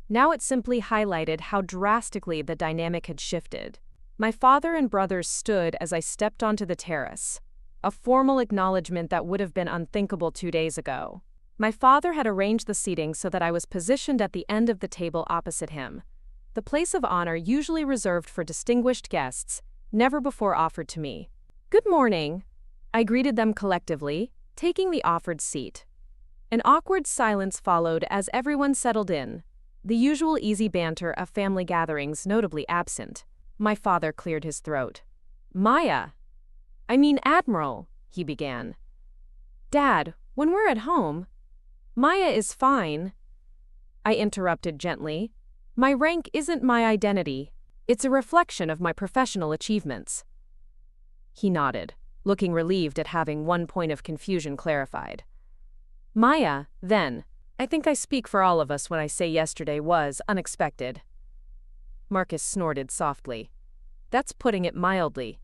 Now it simply highlighted how drastically the dynamic had shifted. My father and brothers stood as I stepped onto the terrace, a formal acknowledgement that would have been unthinkable 2 days ago. My father had arranged the seating so that I was positioned at the end of the table opposite him, the place of honor usually reserved for distinguished guests, never before offered to me. "Good morning," I greeted them collectively, taking the offered seat. An awkward silence followed as everyone settled in, the usual easy banter of family gatherings notably absent. My father cleared his throat. "Maya, I mean Admiral," he began. "Dad, when we're at home—" "Maya is fine," I interrupted gently. "My rank isn't my identity. It's a reflection of my professional achievements." He nodded, looking relieved at having one point of confusion clarified. "Maya, then, I think I speak for all of us when I say yesterday was unexpected." Marcus snorted softly. "That's putting it mildly."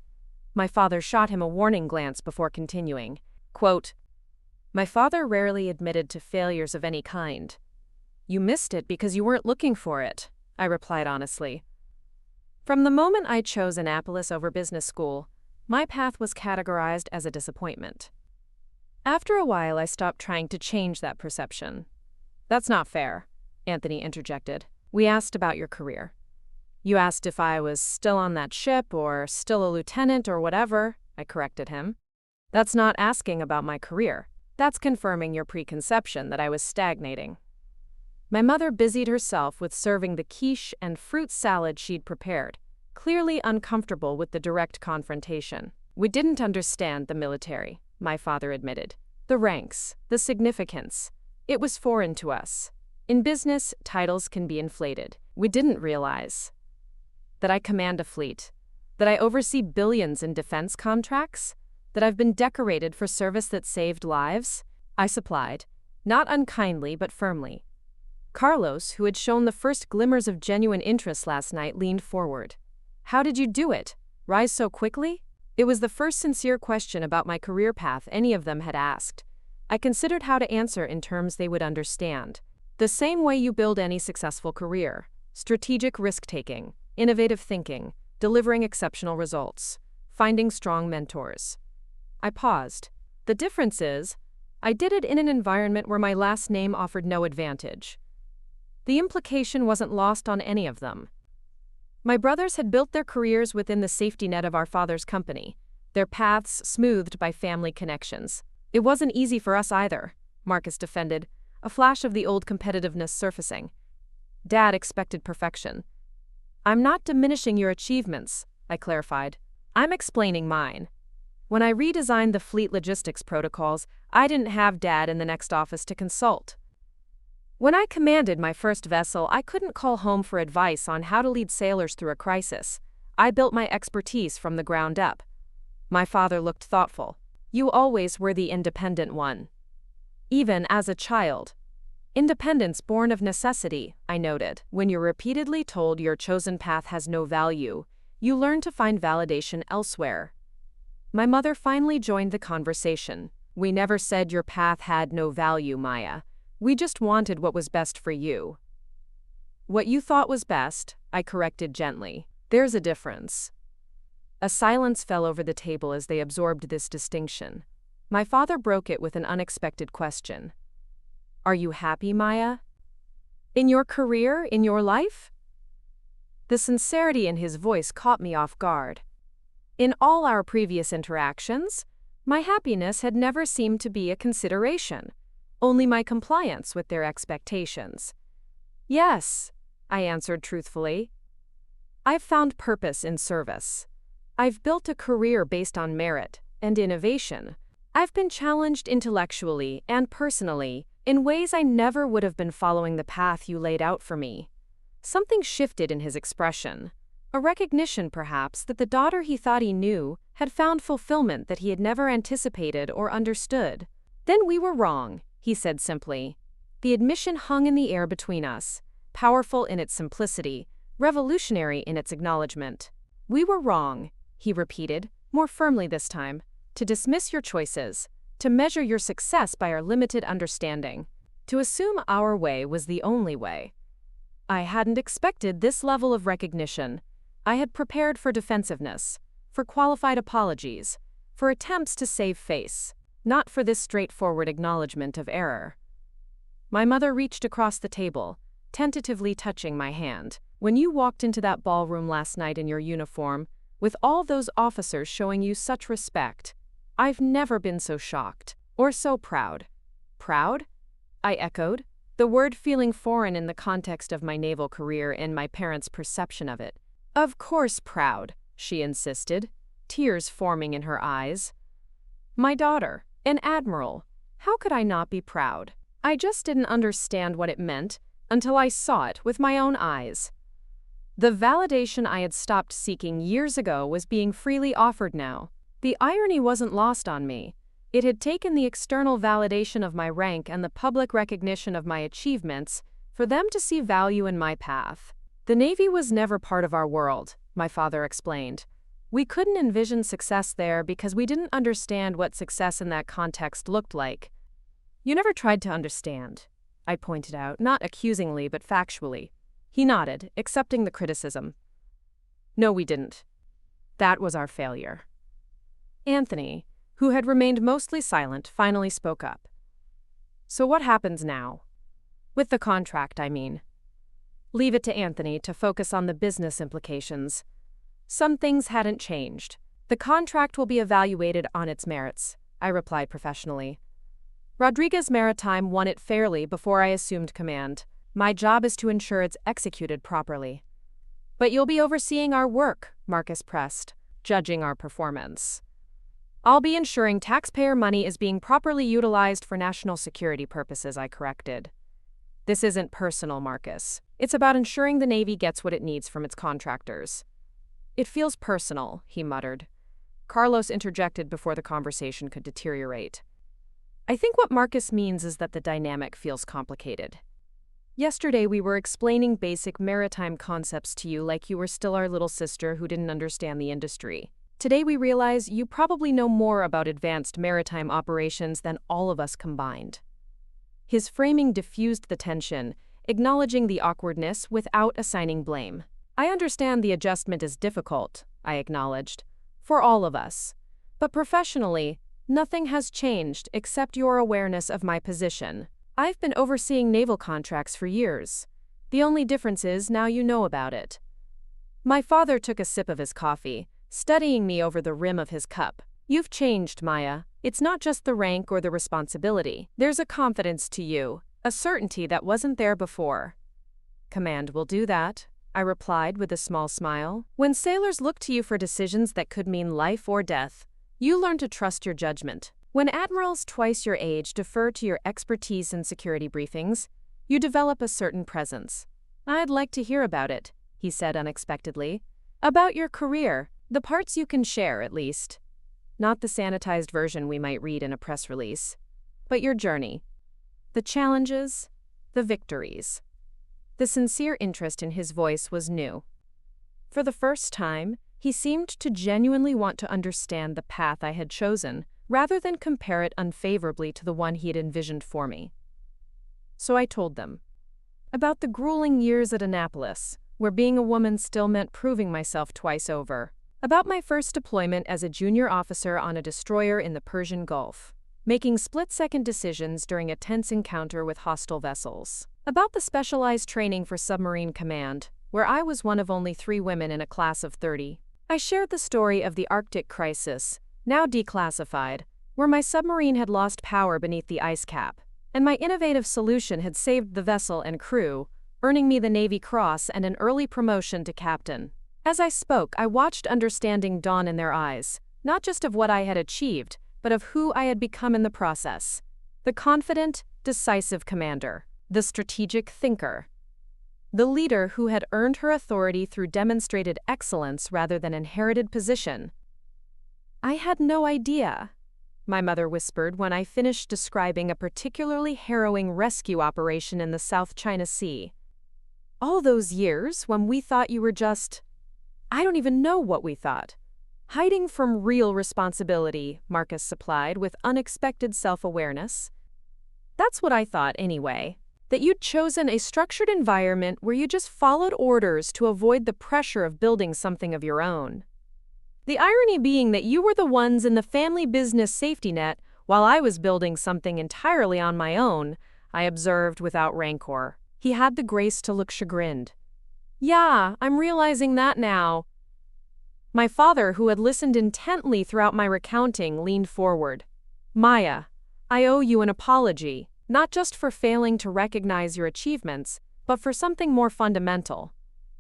My father shot him a warning glance before continuing. Quote, "My father rarely admitted to failures of any kind. You missed it because you weren't looking for it," I replied honestly. From the moment I chose Annapolis over business school, my path was categorized as a disappointment. After a while, I stopped trying to change that perception. "That's not fair," Anthony interjected. "We asked about your career. You asked if I was still on that ship or still a lieutenant or whatever," I corrected him. "That's not asking about my career. That's confirming your preconception that I was stagnating." My mother busied herself with serving the quiche and fruit salad she'd prepared, clearly uncomfortable with the direct confrontation. "We didn't understand the military," my father admitted. "The ranks, the significance. It was foreign to us. In business, titles can be inflated. We didn't realize that I command a fleet, that I oversee billions in defense contracts, that I've been decorated for service that saved lives," I supplied, not unkindly but firmly. Carlos, who had shown the first glimmers of genuine interest last night, leaned forward. "How did you do it? Rise so quickly?" It was the first sincere question about my career path any of them had asked. I considered how to answer in terms they would understand. "The same way you build any successful career: strategic risk-taking, innovative thinking, delivering exceptional results, finding strong mentors." I paused. "The difference is, I did it in an environment where my last name offered no advantage." The implication wasn't lost on any of them. My brothers had built their careers within the safety net of our father's company, their paths smoothed by family connections. It wasn't easy for us either, Marcus defended, a flash of the old competitiveness surfacing. Dad expected perfection. I'm not diminishing your achievements, I clarified. I'm explaining mine. When I redesigned the fleet logistics protocols, I didn't have Dad in the next office to consult. When I commanded my first vessel, I couldn't call home for advice on how to lead sailors through a crisis. I built my expertise from the ground up. My father looked thoughtful. You always were the independent one. Even as a child. Independence born of necessity, I noted. When you're repeatedly told your chosen path has no value, you learn to find validation elsewhere. My mother finally joined the conversation. We never said your path had no value, Maya. We just wanted what was best for you. What you thought was best, I corrected gently. There's a difference. A silence fell over the table as they absorbed this distinction. My father broke it with an unexpected question. Are you happy, Maya? In your career, in your life? The sincerity in his voice caught me off guard. In all our previous interactions, my happiness had never seemed to be a consideration, only my compliance with their expectations. Yes, I answered truthfully. I've found purpose in service. I've built a career based on merit and innovation. I've been challenged intellectually and personally in ways I never would have been following the path you laid out for me. Something shifted in his expression, a recognition perhaps that the daughter he thought he knew had found fulfillment that he had never anticipated or understood. Then we were wrong, he said simply. The admission hung in the air between us, powerful in its simplicity, revolutionary in its acknowledgement. We were wrong, he repeated, more firmly this time, to dismiss your choices, to measure your success by our limited understanding, to assume our way was the only way. I hadn't expected this level of recognition. I had prepared for defensiveness, for qualified apologies, for attempts to save face, not for this straightforward acknowledgement of error. My mother reached across the table, tentatively touching my hand. When you walked into that ballroom last night in your uniform, with all those officers showing you such respect, I've never been so shocked, or so proud. Proud? I echoed, the word feeling foreign in the context of my naval career and my parents' perception of it. Of course proud, she insisted, tears forming in her eyes. My daughter, an admiral, how could I not be proud? I just didn't understand what it meant until I saw it with my own eyes. The validation I had stopped seeking years ago was being freely offered now. The irony wasn't lost on me. It had taken the external validation of my rank and the public recognition of my achievements for them to see value in my path. The Navy was never part of our world, my father explained. We couldn't envision success there because we didn't understand what success in that context looked like. You never tried to understand, I pointed out, not accusingly but factually. He nodded, accepting the criticism. No, we didn't. That was our failure. Anthony, who had remained mostly silent, finally spoke up. So what happens now? With the contract, I mean. Leave it to Anthony to focus on the business implications. Some things hadn't changed. The contract will be evaluated on its merits, I replied professionally. Rodriguez Maritime won it fairly before I assumed command. My job is to ensure it's executed properly. But you'll be overseeing our work, Marcus pressed, judging our performance. I'll be ensuring taxpayer money is being properly utilized for national security purposes, I corrected. This isn't personal, Marcus. It's about ensuring the Navy gets what it needs from its contractors. It feels personal, he muttered. Carlos interjected before the conversation could deteriorate. I think what Marcus means is that the dynamic feels complicated. Yesterday we were explaining basic maritime concepts to you like you were still our little sister who didn't understand the industry. Today we realize you probably know more about advanced maritime operations than all of us combined. His framing diffused the tension, acknowledging the awkwardness without assigning blame. I understand the adjustment is difficult, I acknowledged, for all of us. But professionally, nothing has changed except your awareness of my position. I've been overseeing naval contracts for years. The only difference is now you know about it. My father took a sip of his coffee, studying me over the rim of his cup. You've changed, Maya. It's not just the rank or the responsibility. There's a confidence to you, a certainty that wasn't there before. Command will do that, I replied with a small smile. When sailors look to you for decisions that could mean life or death, you learn to trust your judgment. When admirals twice your age defer to your expertise in security briefings, you develop a certain presence. I'd like to hear about it, he said unexpectedly. About your career, the parts you can share at least. Not the sanitized version we might read in a press release, but your journey. The challenges, the victories. The sincere interest in his voice was new. For the first time, he seemed to genuinely want to understand the path I had chosen, rather than compare it unfavorably to the one he had envisioned for me. So I told them about the grueling years at Annapolis, where being a woman still meant proving myself twice over. About my first deployment as a junior officer on a destroyer in the Persian Gulf, making split-second decisions during a tense encounter with hostile vessels. About the specialized training for submarine command, where I was one of only 3 women in a class of 30. I shared the story of the Arctic crisis, now declassified, where my submarine had lost power beneath the ice cap, and my innovative solution had saved the vessel and crew, earning me the Navy Cross and an early promotion to captain. As I spoke, I watched understanding dawn in their eyes, not just of what I had achieved, but of who I had become in the process. The confident, decisive commander, the strategic thinker, the leader who had earned her authority through demonstrated excellence rather than inherited position. I had no idea, my mother whispered when I finished describing a particularly harrowing rescue operation in the South China Sea. All those years when we thought you were just, I don't even know what we thought. Hiding from real responsibility, Marcus supplied with unexpected self-awareness. That's what I thought anyway, that you'd chosen a structured environment where you just followed orders to avoid the pressure of building something of your own. The irony being that you were the ones in the family business safety net while I was building something entirely on my own, I observed without rancor. He had the grace to look chagrined. Yeah, I'm realizing that now. My father, who had listened intently throughout my recounting, leaned forward. Maya, I owe you an apology, not just for failing to recognize your achievements, but for something more fundamental.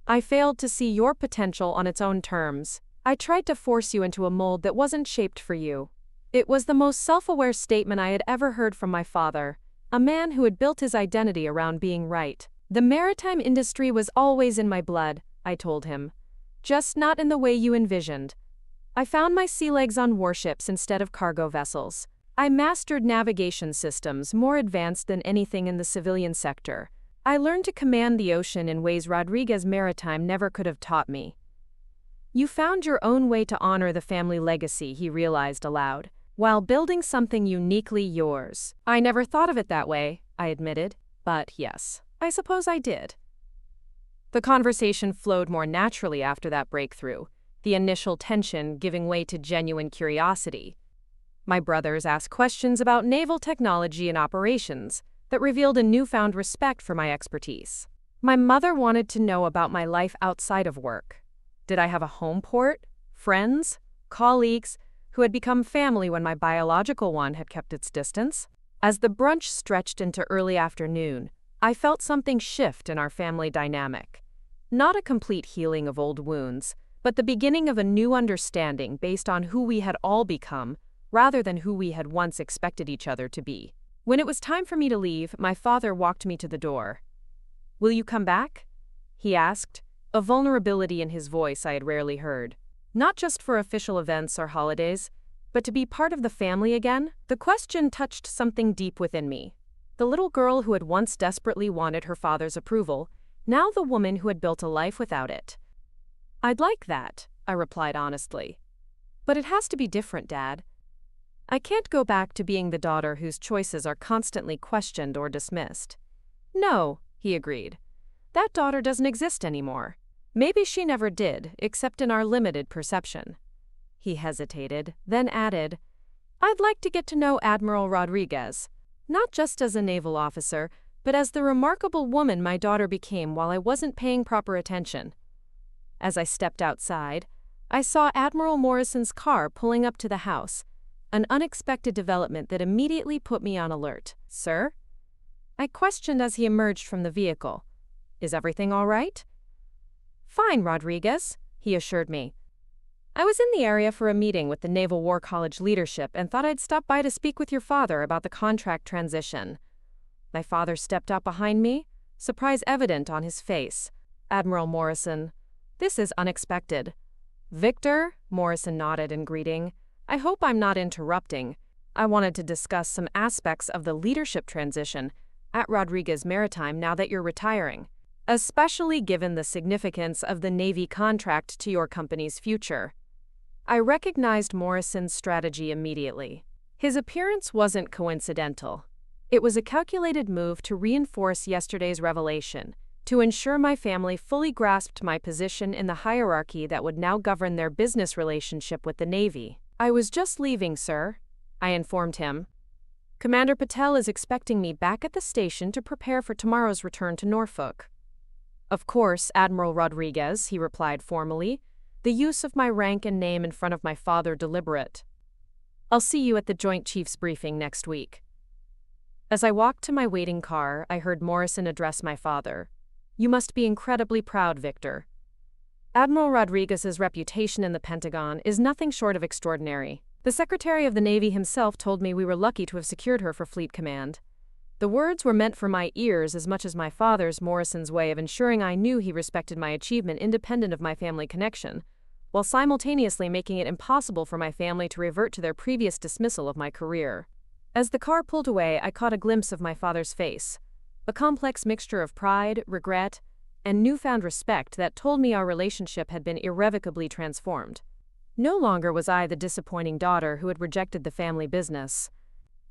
I failed to see your potential on its own terms. I tried to force you into a mold that wasn't shaped for you. It was the most self-aware statement I had ever heard from my father, a man who had built his identity around being right. The maritime industry was always in my blood, I told him. Just not in the way you envisioned. I found my sea legs on warships instead of cargo vessels. I mastered navigation systems more advanced than anything in the civilian sector. I learned to command the ocean in ways Rodriguez Maritime never could have taught me. You found your own way to honor the family legacy, he realized aloud, while building something uniquely yours. I never thought of it that way, I admitted, but yes, I suppose I did. The conversation flowed more naturally after that breakthrough, the initial tension giving way to genuine curiosity. My brothers asked questions about naval technology and operations that revealed a newfound respect for my expertise. My mother wanted to know about my life outside of work. Did I have a home port, friends, colleagues, who had become family when my biological one had kept its distance? As the brunch stretched into early afternoon, I felt something shift in our family dynamic. Not a complete healing of old wounds, but the beginning of a new understanding based on who we had all become, rather than who we had once expected each other to be. When it was time for me to leave, my father walked me to the door. Will you come back? He asked, a vulnerability in his voice I had rarely heard. Not just for official events or holidays, but to be part of the family again? The question touched something deep within me. The little girl who had once desperately wanted her father's approval, now the woman who had built a life without it. I'd like that, I replied honestly. But it has to be different, Dad. I can't go back to being the daughter whose choices are constantly questioned or dismissed. No, he agreed. That daughter doesn't exist anymore. Maybe she never did, except in our limited perception. He hesitated, then added, I'd like to get to know Admiral Rodriguez, not just as a naval officer, but as the remarkable woman my daughter became while I wasn't paying proper attention. As I stepped outside, I saw Admiral Morrison's car pulling up to the house, an unexpected development that immediately put me on alert. "Sir?" I questioned as he emerged from the vehicle. "Is everything all right?" "Fine, Rodriguez," he assured me. "I was in the area for a meeting with the Naval War College leadership and thought I'd stop by to speak with your father about the contract transition." My father stepped up behind me, surprise evident on his face. "Admiral Morrison, this is unexpected." "Victor," Morrison nodded in greeting, "I hope I'm not interrupting. I wanted to discuss some aspects of the leadership transition at Rodriguez Maritime now that you're retiring, especially given the significance of the Navy contract to your company's future." I recognized Morrison's strategy immediately. His appearance wasn't coincidental. It was a calculated move to reinforce yesterday's revelation, to ensure my family fully grasped my position in the hierarchy that would now govern their business relationship with the Navy. "I was just leaving, sir," I informed him. "Commander Patel is expecting me back at the station to prepare for tomorrow's return to Norfolk." "Of course, Admiral Rodriguez," he replied formally, the use of my rank and name in front of my father deliberate. "I'll see you at the Joint Chiefs briefing next week." As I walked to my waiting car, I heard Morrison address my father. "You must be incredibly proud, Victor. Admiral Rodriguez's reputation in the Pentagon is nothing short of extraordinary. The Secretary of the Navy himself told me we were lucky to have secured her for Fleet Command." The words were meant for my ears as much as my father's, Morrison's way of ensuring I knew he respected my achievement independent of my family connection, while simultaneously making it impossible for my family to revert to their previous dismissal of my career. As the car pulled away, I caught a glimpse of my father's face, a complex mixture of pride, regret, and newfound respect that told me our relationship had been irrevocably transformed. No longer was I the disappointing daughter who had rejected the family business.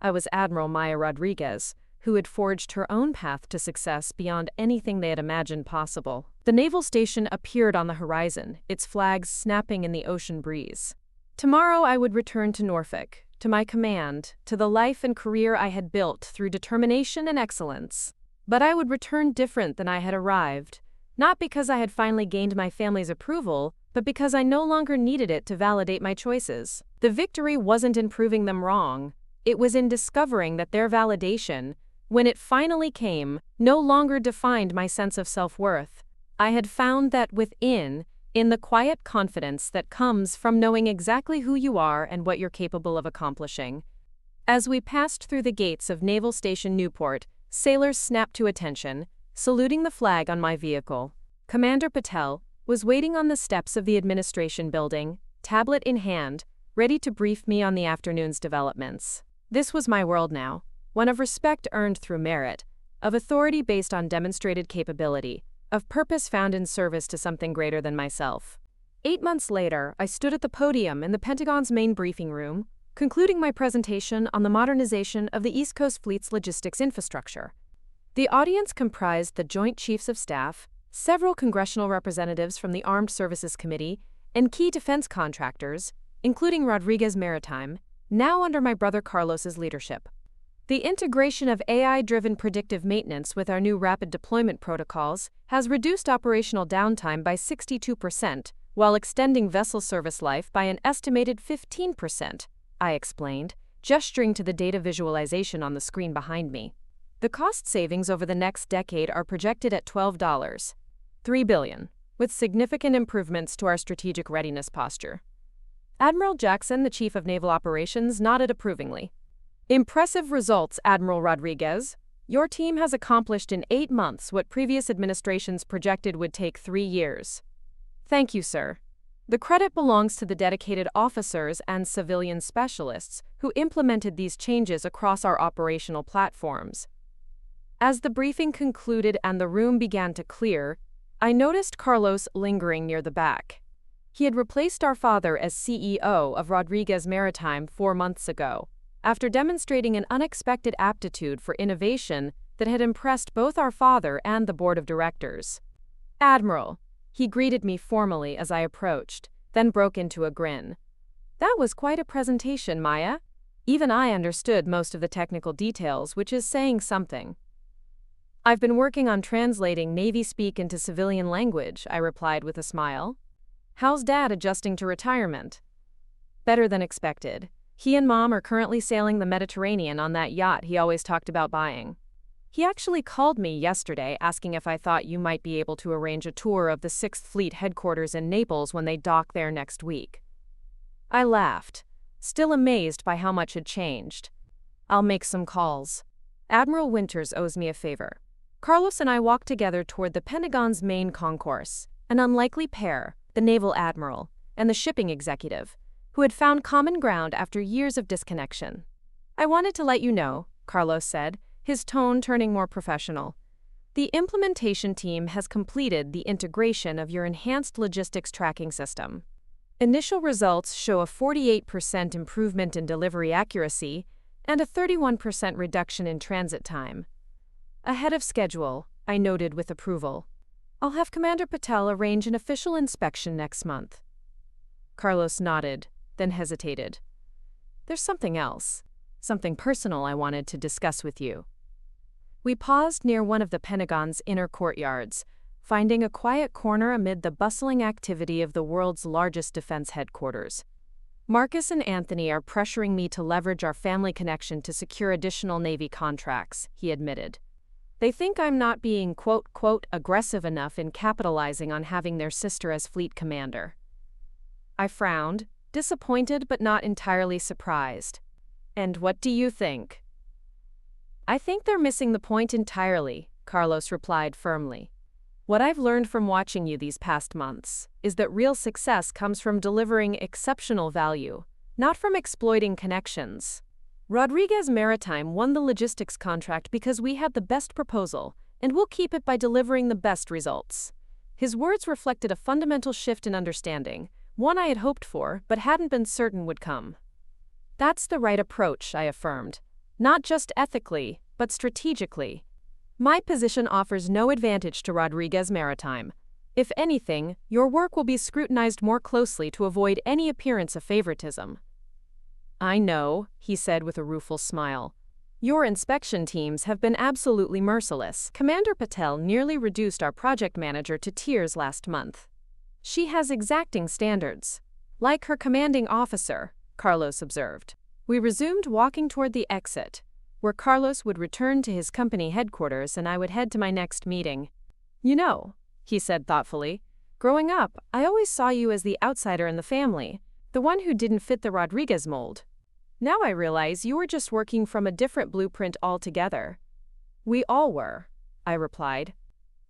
I was Admiral Maya Rodriguez, who had forged her own path to success beyond anything they had imagined possible. The naval station appeared on the horizon, its flags snapping in the ocean breeze. Tomorrow I would return to Norfolk, to my command, to the life and career I had built through determination and excellence. But I would return different than I had arrived, not because I had finally gained my family's approval, but because I no longer needed it to validate my choices. The victory wasn't in proving them wrong. It was in discovering that their validation, when it finally came, no longer defined my sense of self-worth. I had found that within, in the quiet confidence that comes from knowing exactly who you are and what you're capable of accomplishing. As we passed through the gates of Naval Station Newport, sailors snapped to attention, saluting the flag on my vehicle. Commander Patel was waiting on the steps of the administration building, tablet in hand, ready to brief me on the afternoon's developments. This was my world now, one of respect earned through merit, of authority based on demonstrated capability, of purpose found in service to something greater than myself. 8 months later, I stood at the podium in the Pentagon's main briefing room, concluding my presentation on the modernization of the East Coast Fleet's logistics infrastructure. The audience comprised the Joint Chiefs of Staff, several congressional representatives from the Armed Services Committee, and key defense contractors, including Rodriguez Maritime, now under my brother Carlos's leadership. The integration of AI-driven predictive maintenance with our new rapid deployment protocols has reduced operational downtime by 62%, while extending vessel service life by an estimated 15%, I explained, gesturing to the data visualization on the screen behind me. The cost savings over the next decade are projected at $3 billion, with significant improvements to our strategic readiness posture. Admiral Jackson, the Chief of Naval Operations, nodded approvingly. "Impressive results, Admiral Rodriguez. Your team has accomplished in 8 months what previous administrations projected would take 3 years." "Thank you, sir. The credit belongs to the dedicated officers and civilian specialists who implemented these changes across our operational platforms." As the briefing concluded and the room began to clear, I noticed Carlos lingering near the back. He had replaced our father as CEO of Rodriguez Maritime 4 months ago, after demonstrating an unexpected aptitude for innovation that had impressed both our father and the board of directors. "Admiral," he greeted me formally as I approached, then broke into a grin. "That was quite a presentation, Maya. Even I understood most of the technical details, which is saying something." I've been working on translating Navy speak into civilian language, I replied with a smile. How's Dad adjusting to retirement? Better than expected. He and Mom are currently sailing the Mediterranean on that yacht he always talked about buying. He actually called me yesterday asking if I thought you might be able to arrange a tour of the 6th Fleet headquarters in Naples when they dock there next week. I laughed, still amazed by how much had changed. I'll make some calls. Admiral Winters owes me a favor. Carlos and I walked together toward the Pentagon's main concourse, an unlikely pair, the naval admiral and the shipping executive, who had found common ground after years of disconnection. I wanted to let you know, Carlos said, his tone turning more professional. The implementation team has completed the integration of your enhanced logistics tracking system. Initial results show a 48% improvement in delivery accuracy and a 31% reduction in transit time. Ahead of schedule, I noted with approval. I'll have Commander Patel arrange an official inspection next month. Carlos nodded, then hesitated. There's something else, something personal I wanted to discuss with you. We paused near one of the Pentagon's inner courtyards, finding a quiet corner amid the bustling activity of the world's largest defense headquarters. Marcus and Anthony are pressuring me to leverage our family connection to secure additional Navy contracts, he admitted. They think I'm not being quote, aggressive enough in capitalizing on having their sister as fleet commander. I frowned, disappointed but not entirely surprised. And what do you think? I think they're missing the point entirely, Carlos replied firmly. What I've learned from watching you these past months is that real success comes from delivering exceptional value, not from exploiting connections. Rodriguez Maritime won the logistics contract because we had the best proposal, and we'll keep it by delivering the best results. His words reflected a fundamental shift in understanding, one I had hoped for but hadn't been certain would come. That's the right approach, I affirmed. Not just ethically, but strategically. My position offers no advantage to Rodriguez Maritime. If anything, your work will be scrutinized more closely to avoid any appearance of favoritism. I know, he said with a rueful smile. Your inspection teams have been absolutely merciless. Commander Patel nearly reduced our project manager to tears last month. She has exacting standards. Like her commanding officer, Carlos observed. We resumed walking toward the exit, where Carlos would return to his company headquarters and I would head to my next meeting. You know, he said thoughtfully, growing up, I always saw you as the outsider in the family, the one who didn't fit the Rodriguez mold. Now I realize you were just working from a different blueprint altogether. We all were, I replied.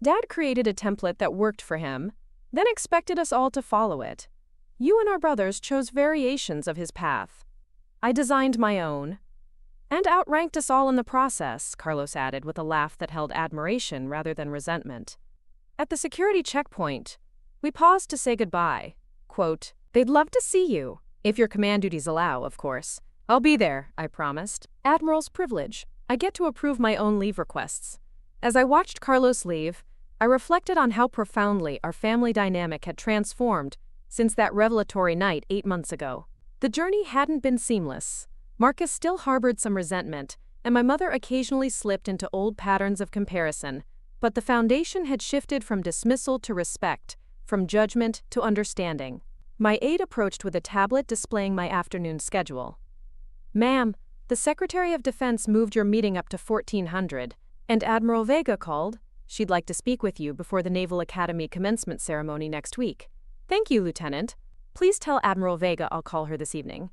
Dad created a template that worked for him, then expected us all to follow it. You and our brothers chose variations of his path. I designed my own. And outranked us all in the process, Carlos added with a laugh that held admiration rather than resentment. At the security checkpoint, we paused to say goodbye. Quote, they'd love to see you, if your command duties allow, of course. I'll be there, I promised. Admiral's privilege. I get to approve my own leave requests. As I watched Carlos leave, I reflected on how profoundly our family dynamic had transformed since that revelatory night 8 months ago. The journey hadn't been seamless. Marcus still harbored some resentment, and my mother occasionally slipped into old patterns of comparison, but the foundation had shifted from dismissal to respect, from judgment to understanding. My aide approached with a tablet displaying my afternoon schedule. Ma'am, the Secretary of Defense moved your meeting up to 1400, and Admiral Vega called. She'd like to speak with you before the Naval Academy commencement ceremony next week. Thank you, Lieutenant. Please tell Admiral Vega I'll call her this evening.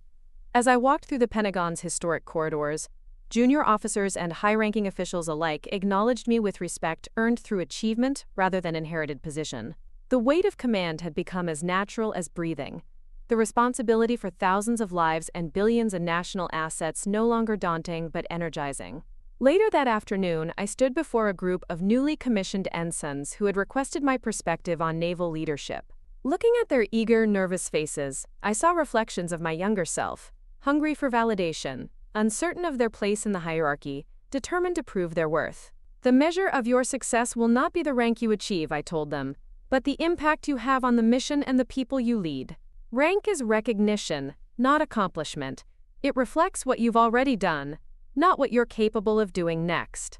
As I walked through the Pentagon's historic corridors, junior officers and high-ranking officials alike acknowledged me with respect earned through achievement rather than inherited position. The weight of command had become as natural as breathing, the responsibility for thousands of lives and billions in national assets no longer daunting but energizing. Later that afternoon, I stood before a group of newly commissioned ensigns who had requested my perspective on naval leadership. Looking at their eager, nervous faces, I saw reflections of my younger self, hungry for validation, uncertain of their place in the hierarchy, determined to prove their worth. The measure of your success will not be the rank you achieve, I told them, but the impact you have on the mission and the people you lead. Rank is recognition, not accomplishment. It reflects what you've already done, not what you're capable of doing next.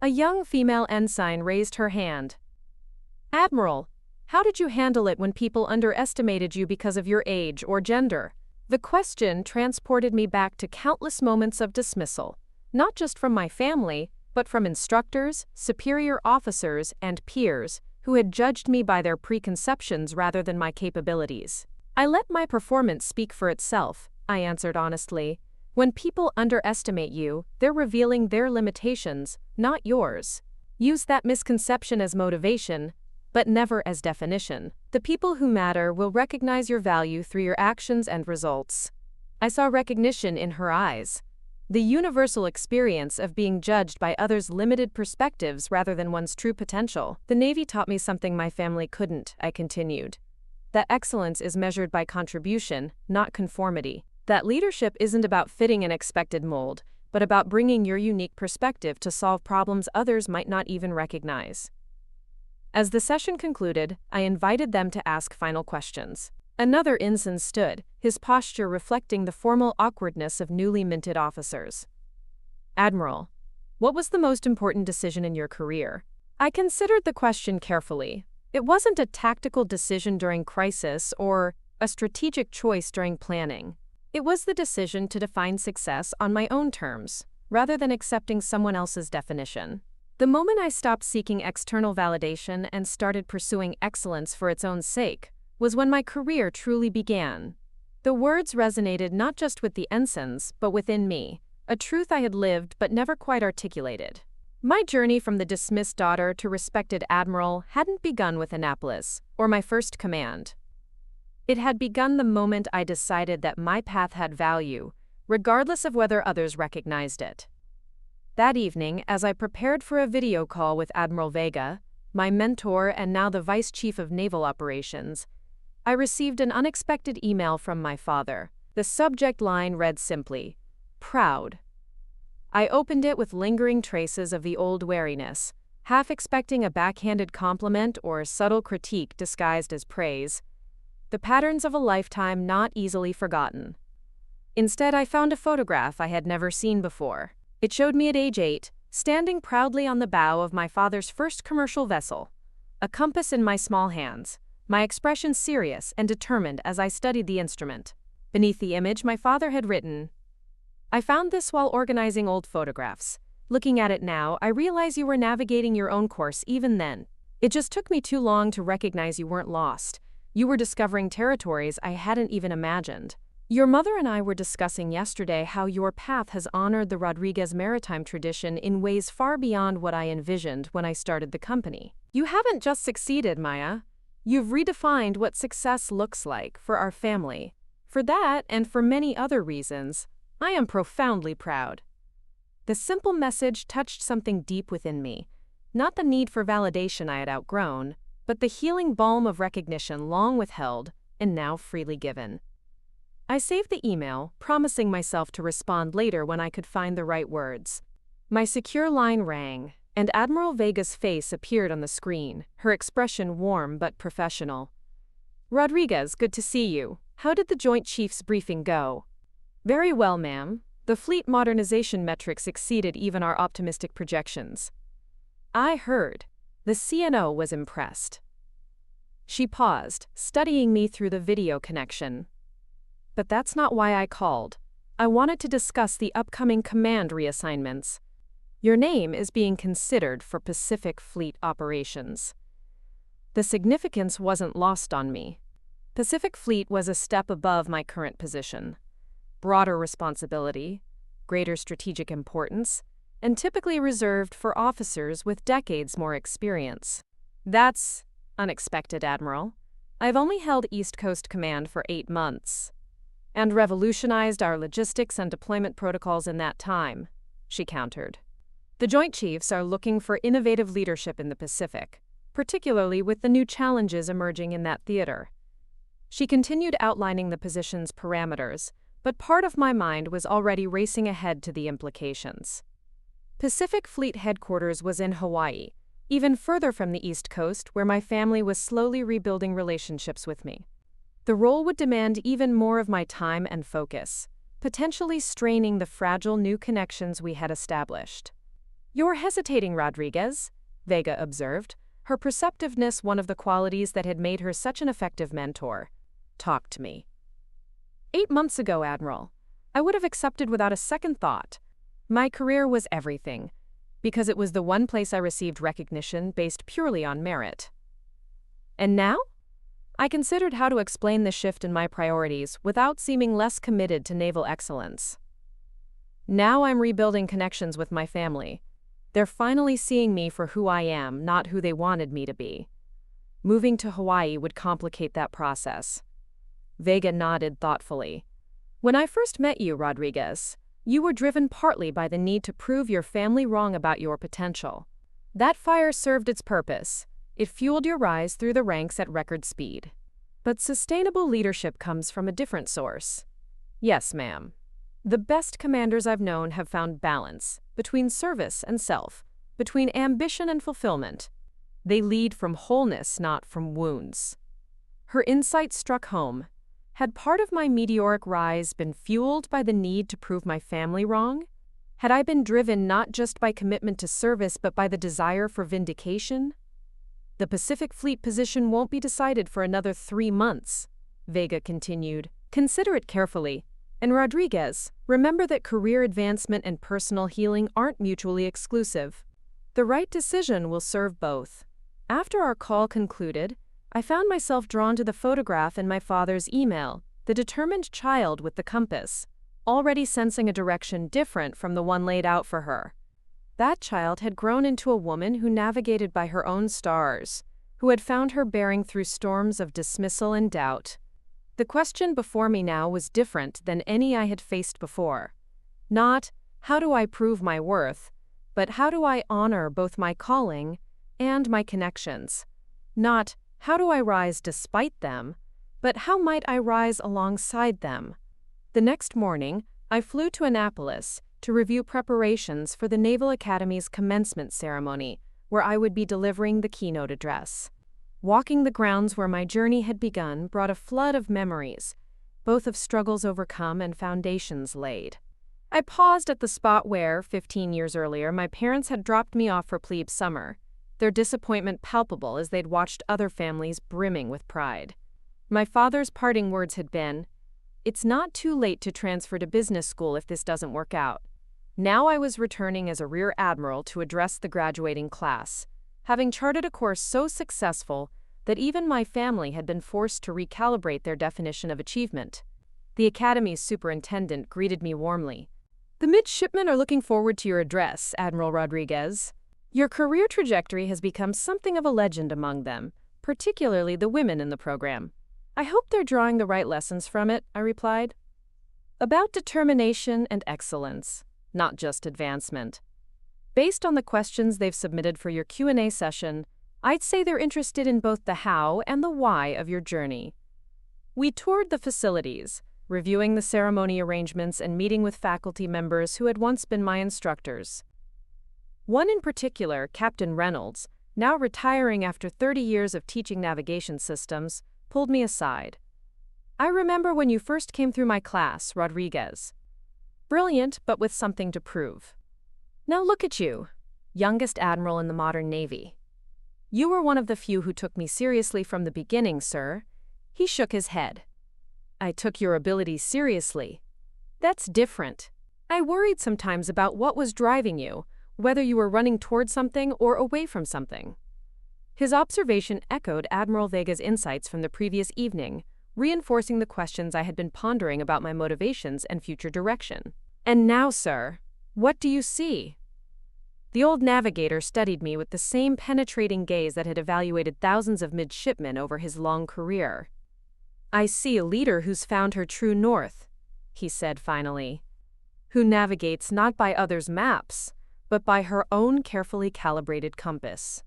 A young female ensign raised her hand. Admiral, how did you handle it when people underestimated you because of your age or gender? The question transported me back to countless moments of dismissal, not just from my family, but from instructors, superior officers, and peers who had judged me by their preconceptions rather than my capabilities. I let my performance speak for itself, I answered honestly. When people underestimate you, they're revealing their limitations, not yours. Use that misconception as motivation, but never as definition. The people who matter will recognize your value through your actions and results. I saw recognition in her eyes. The universal experience of being judged by others' limited perspectives rather than one's true potential. The Navy taught me something my family couldn't, I continued. That excellence is measured by contribution, not conformity. That leadership isn't about fitting an expected mold, but about bringing your unique perspective to solve problems others might not even recognize. As the session concluded, I invited them to ask final questions. Another ensign stood, his posture reflecting the formal awkwardness of newly minted officers. Admiral, what was the most important decision in your career? I considered the question carefully. It wasn't a tactical decision during crisis or a strategic choice during planning. It was the decision to define success on my own terms, rather than accepting someone else's definition. The moment I stopped seeking external validation and started pursuing excellence for its own sake was when my career truly began. The words resonated not just with the ensigns, but within me, a truth I had lived but never quite articulated. My journey from the dismissed daughter to respected admiral hadn't begun with Annapolis, or my first command. It had begun the moment I decided that my path had value, regardless of whether others recognized it. That evening, as I prepared for a video call with Admiral Vega, my mentor and now the Vice Chief of Naval Operations, I received an unexpected email from my father. The subject line read simply, "Proud." I opened it with lingering traces of the old wariness, half expecting a backhanded compliment or subtle critique disguised as praise. The patterns of a lifetime not easily forgotten. Instead, I found a photograph I had never seen before. It showed me at age 8, standing proudly on the bow of my father's first commercial vessel, a compass in my small hands, my expression serious and determined as I studied the instrument. Beneath the image, my father had written, "I found this while organizing old photographs. Looking at it now, I realize you were navigating your own course even then. It just took me too long to recognize you weren't lost. You were discovering territories I hadn't even imagined. Your mother and I were discussing yesterday how your path has honored the Rodriguez maritime tradition in ways far beyond what I envisioned when I started the company. You haven't just succeeded, Maya. You've redefined what success looks like for our family. For that, and for many other reasons, I am profoundly proud." The simple message touched something deep within me, not the need for validation I had outgrown, but the healing balm of recognition long withheld and now freely given. I saved the email, promising myself to respond later when I could find the right words. My secure line rang, and Admiral Vega's face appeared on the screen, her expression warm but professional. "Rodriguez, good to see you. How did the Joint Chiefs briefing go?" "Very well, ma'am. The fleet modernization metrics exceeded even our optimistic projections." I heard. The CNO was impressed. She paused, studying me through the video connection. "But that's not why I called. I wanted to discuss the upcoming command reassignments. Your name is being considered for Pacific Fleet operations." The significance wasn't lost on me. Pacific Fleet was a step above my current position. Broader responsibility, greater strategic importance, and typically reserved for officers with decades more experience. "That's unexpected, Admiral. I've only held East Coast Command for 8 months. And revolutionized our logistics and deployment protocols in that time," she countered. "The Joint Chiefs are looking for innovative leadership in the Pacific, particularly with the new challenges emerging in that theater." She continued outlining the position's parameters, but part of my mind was already racing ahead to the implications. Pacific Fleet headquarters was in Hawaii, even further from the East Coast, where my family was slowly rebuilding relationships with me. The role would demand even more of my time and focus, potentially straining the fragile new connections we had established. "You're hesitating, Rodriguez," Vega observed, her perceptiveness one of the qualities that had made her such an effective mentor. "Talk to me." 8 months ago, Admiral, I would have accepted without a second thought. My career was everything, because it was the one place I received recognition based purely on merit. And now? I considered how to explain the shift in my priorities without seeming less committed to naval excellence. Now I'm rebuilding connections with my family. They're finally seeing me for who I am, not who they wanted me to be. Moving to Hawaii would complicate that process. Vega nodded thoughtfully. "When I first met you, Rodriguez, you were driven partly by the need to prove your family wrong about your potential. That fire served its purpose. It fueled your rise through the ranks at record speed. But sustainable leadership comes from a different source." "Yes, ma'am. The best commanders I've known have found balance between service and self, between ambition and fulfillment. They lead from wholeness, not from wounds." Her insight struck home. Had part of my meteoric rise been fueled by the need to prove my family wrong? Had I been driven not just by commitment to service but by the desire for vindication? "The Pacific Fleet position won't be decided for another 3 months," Vega continued. "Consider it carefully. And Rodriguez, remember that career advancement and personal healing aren't mutually exclusive. The right decision will serve both." After our call concluded, I found myself drawn to the photograph in my father's email, the determined child with the compass, already sensing a direction different from the one laid out for her. That child had grown into a woman who navigated by her own stars, who had found her bearing through storms of dismissal and doubt. The question before me now was different than any I had faced before. Not, how do I prove my worth, but how do I honor both my calling and my connections? Not, how do I rise despite them, but how might I rise alongside them? The next morning, I flew to Annapolis to review preparations for the Naval Academy's commencement ceremony, where I would be delivering the keynote address. Walking the grounds where my journey had begun brought a flood of memories, both of struggles overcome and foundations laid. I paused at the spot where, 15 years earlier, my parents had dropped me off for plebe summer, their disappointment palpable as they'd watched other families brimming with pride. My father's parting words had been, "It's not too late to transfer to business school if this doesn't work out." Now I was returning as a Rear Admiral to address the graduating class, having charted a course so successful that even my family had been forced to recalibrate their definition of achievement. The Academy's superintendent greeted me warmly. "The midshipmen are looking forward to your address, Admiral Rodriguez. Your career trajectory has become something of a legend among them, particularly the women in the program." "I hope they're drawing the right lessons from it," I replied. "About determination and excellence, not just advancement. Based on the questions they've submitted for your Q&A session, I'd say they're interested in both the how and the why of your journey." We toured the facilities, reviewing the ceremony arrangements and meeting with faculty members who had once been my instructors. One in particular, Captain Reynolds, now retiring after 30 years of teaching navigation systems, pulled me aside. "I remember when you first came through my class, Rodriguez. Brilliant, but with something to prove. Now look at you, youngest admiral in the modern Navy. You were one of the few who took me seriously from the beginning, sir." He shook his head. "I took your abilities seriously. That's different. I worried sometimes about what was driving you, whether you were running toward something or away from something." His observation echoed Admiral Vega's insights from the previous evening, reinforcing the questions I had been pondering about my motivations and future direction. "And now, sir, what do you see?" The old navigator studied me with the same penetrating gaze that had evaluated thousands of midshipmen over his long career. "I see a leader who's found her true north," he said finally, "who navigates not by others' maps, but by her own carefully calibrated compass."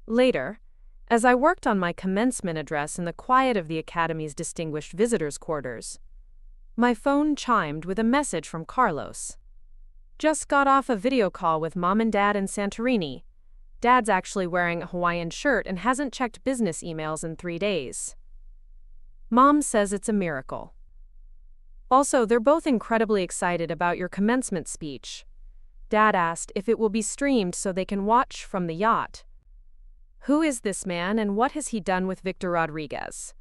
Later, as I worked on my commencement address in the quiet of the Academy's distinguished visitors' quarters, my phone chimed with a message from Carlos. "Just got off a video call with Mom and Dad in Santorini. Dad's actually wearing a Hawaiian shirt and hasn't checked business emails in 3 days. Mom says it's a miracle. Also, they're both incredibly excited about your commencement speech. Dad asked if it will be streamed so they can watch from the yacht. Who is this man and what has he done with Victor Rodriguez?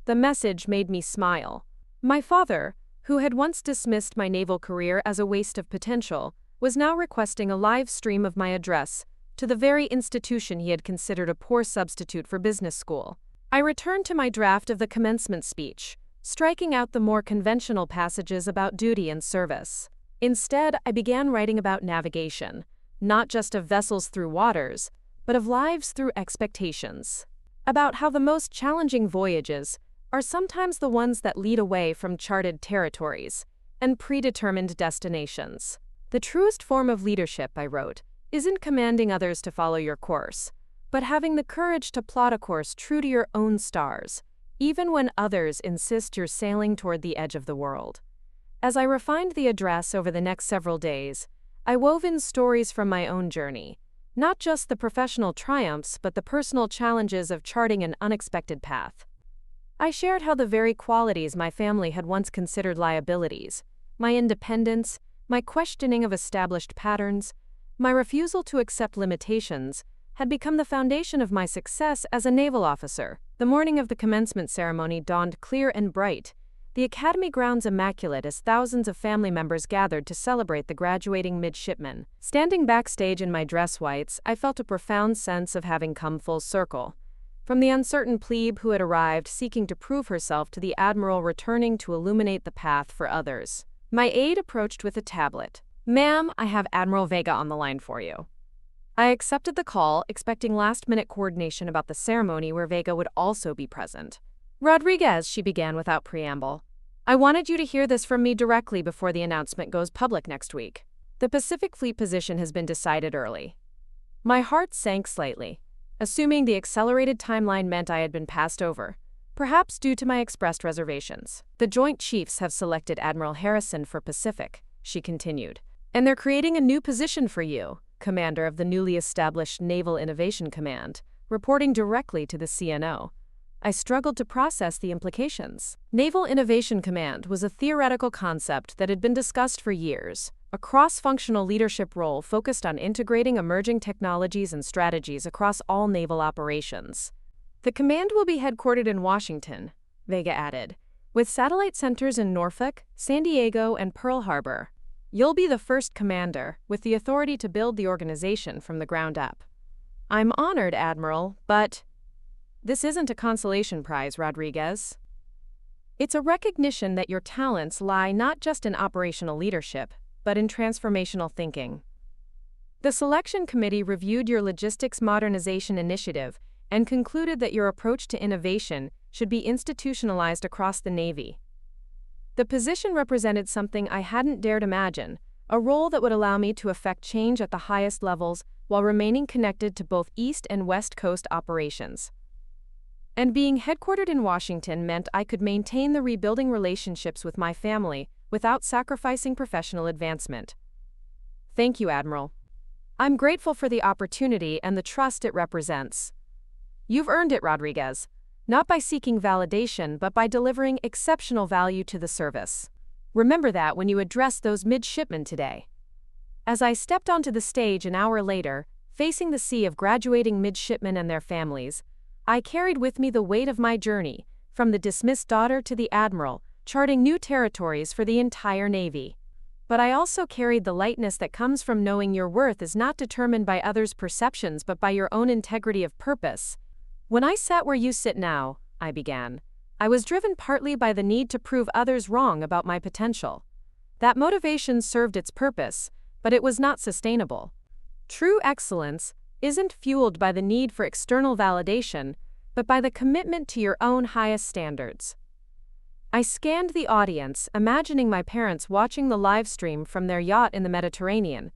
The message made me smile. My father, who had once dismissed my naval career as a waste of potential, was now requesting a live stream of my address to the very institution he had considered a poor substitute for business school. I returned to my draft of the commencement speech, striking out the more conventional passages about duty and service. Instead, I began writing about navigation, not just of vessels through waters, but of lives through expectations. About how the most challenging voyages are sometimes the ones that lead away from charted territories and predetermined destinations. The truest form of leadership, I wrote, isn't commanding others to follow your course, but having the courage to plot a course true to your own stars, even when others insist you're sailing toward the edge of the world. As I refined the address over the next several days, I wove in stories from my own journey, not just the professional triumphs but the personal challenges of charting an unexpected path. I shared how the very qualities my family had once considered liabilities, my independence, my questioning of established patterns, my refusal to accept limitations, had become the foundation of my success as a naval officer. The morning of the commencement ceremony dawned clear and bright, the academy grounds immaculate as thousands of family members gathered to celebrate the graduating midshipmen. Standing backstage in my dress whites, I felt a profound sense of having come full circle. From the uncertain plebe who had arrived seeking to prove herself to the Admiral returning to illuminate the path for others. My aide approached with a tablet. "Ma'am, I have Admiral Vega on the line for you." I accepted the call, expecting last-minute coordination about the ceremony where Vega would also be present. "Rodriguez," she began without preamble, "I wanted you to hear this from me directly before the announcement goes public next week. The Pacific Fleet position has been decided early." My heart sank slightly, assuming the accelerated timeline meant I had been passed over, perhaps due to my expressed reservations. "The Joint Chiefs have selected Admiral Harrison for Pacific," she continued, "and they're creating a new position for you, commander of the newly established Naval Innovation Command, reporting directly to the CNO." I struggled to process the implications. Naval Innovation Command was a theoretical concept that had been discussed for years, a cross-functional leadership role focused on integrating emerging technologies and strategies across all naval operations. "The command will be headquartered in Washington," Vega added, "with satellite centers in Norfolk, San Diego, and Pearl Harbor. You'll be the first commander, with the authority to build the organization from the ground up." "I'm honored, Admiral, but this isn't a consolation prize, Rodriguez. It's a recognition that your talents lie not just in operational leadership, but in transformational thinking. The selection committee reviewed your logistics modernization initiative and concluded that your approach to innovation should be institutionalized across the Navy. The position represented something I hadn't dared imagine, a role that would allow me to effect change at the highest levels while remaining connected to both East and West Coast operations. And being headquartered in Washington meant I could maintain the rebuilding relationships with my family without sacrificing professional advancement. "Thank you, Admiral. I'm grateful for the opportunity and the trust it represents. You've earned it, Rodriguez, not by seeking validation but by delivering exceptional value to the service. Remember that when you address those midshipmen today." As I stepped onto the stage an hour later, facing the sea of graduating midshipmen and their families, I carried with me the weight of my journey, from the dismissed daughter to the Admiral, charting new territories for the entire Navy. But I also carried the lightness that comes from knowing your worth is not determined by others' perceptions but by your own integrity of purpose. "When I sat where you sit now," I began, "I was driven partly by the need to prove others wrong about my potential. That motivation served its purpose, but it was not sustainable. True excellence isn't fueled by the need for external validation, but by the commitment to your own highest standards." I scanned the audience, imagining my parents watching the live stream from their yacht in the Mediterranean.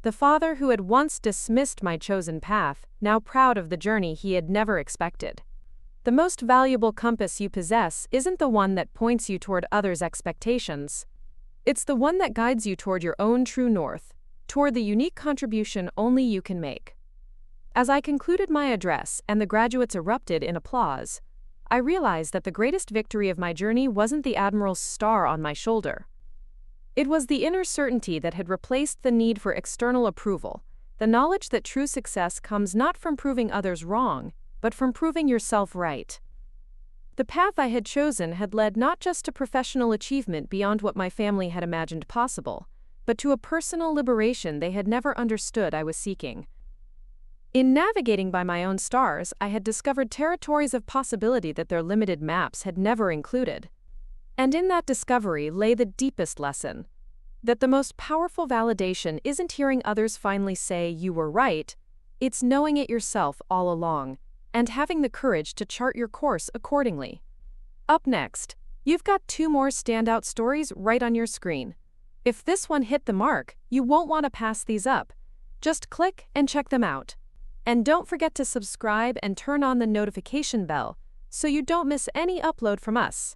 The father who had once dismissed my chosen path, now proud of the journey he had never expected. The most valuable compass you possess isn't the one that points you toward others' expectations. It's the one that guides you toward your own true north, toward the unique contribution only you can make. As I concluded my address and the graduates erupted in applause, I realized that the greatest victory of my journey wasn't the Admiral's star on my shoulder. It was the inner certainty that had replaced the need for external approval, the knowledge that true success comes not from proving others wrong, but from proving yourself right. The path I had chosen had led not just to professional achievement beyond what my family had imagined possible, but to a personal liberation they had never understood I was seeking. In navigating by my own stars, I had discovered territories of possibility that their limited maps had never included. And in that discovery lay the deepest lesson: that the most powerful validation isn't hearing others finally say you were right, it's knowing it yourself all along, and having the courage to chart your course accordingly. Up next, you've got 2 more standout stories right on your screen. If this one hit the mark, you won't want to pass these up. Just click and check them out. And don't forget to subscribe and turn on the notification bell so you don't miss any upload from us.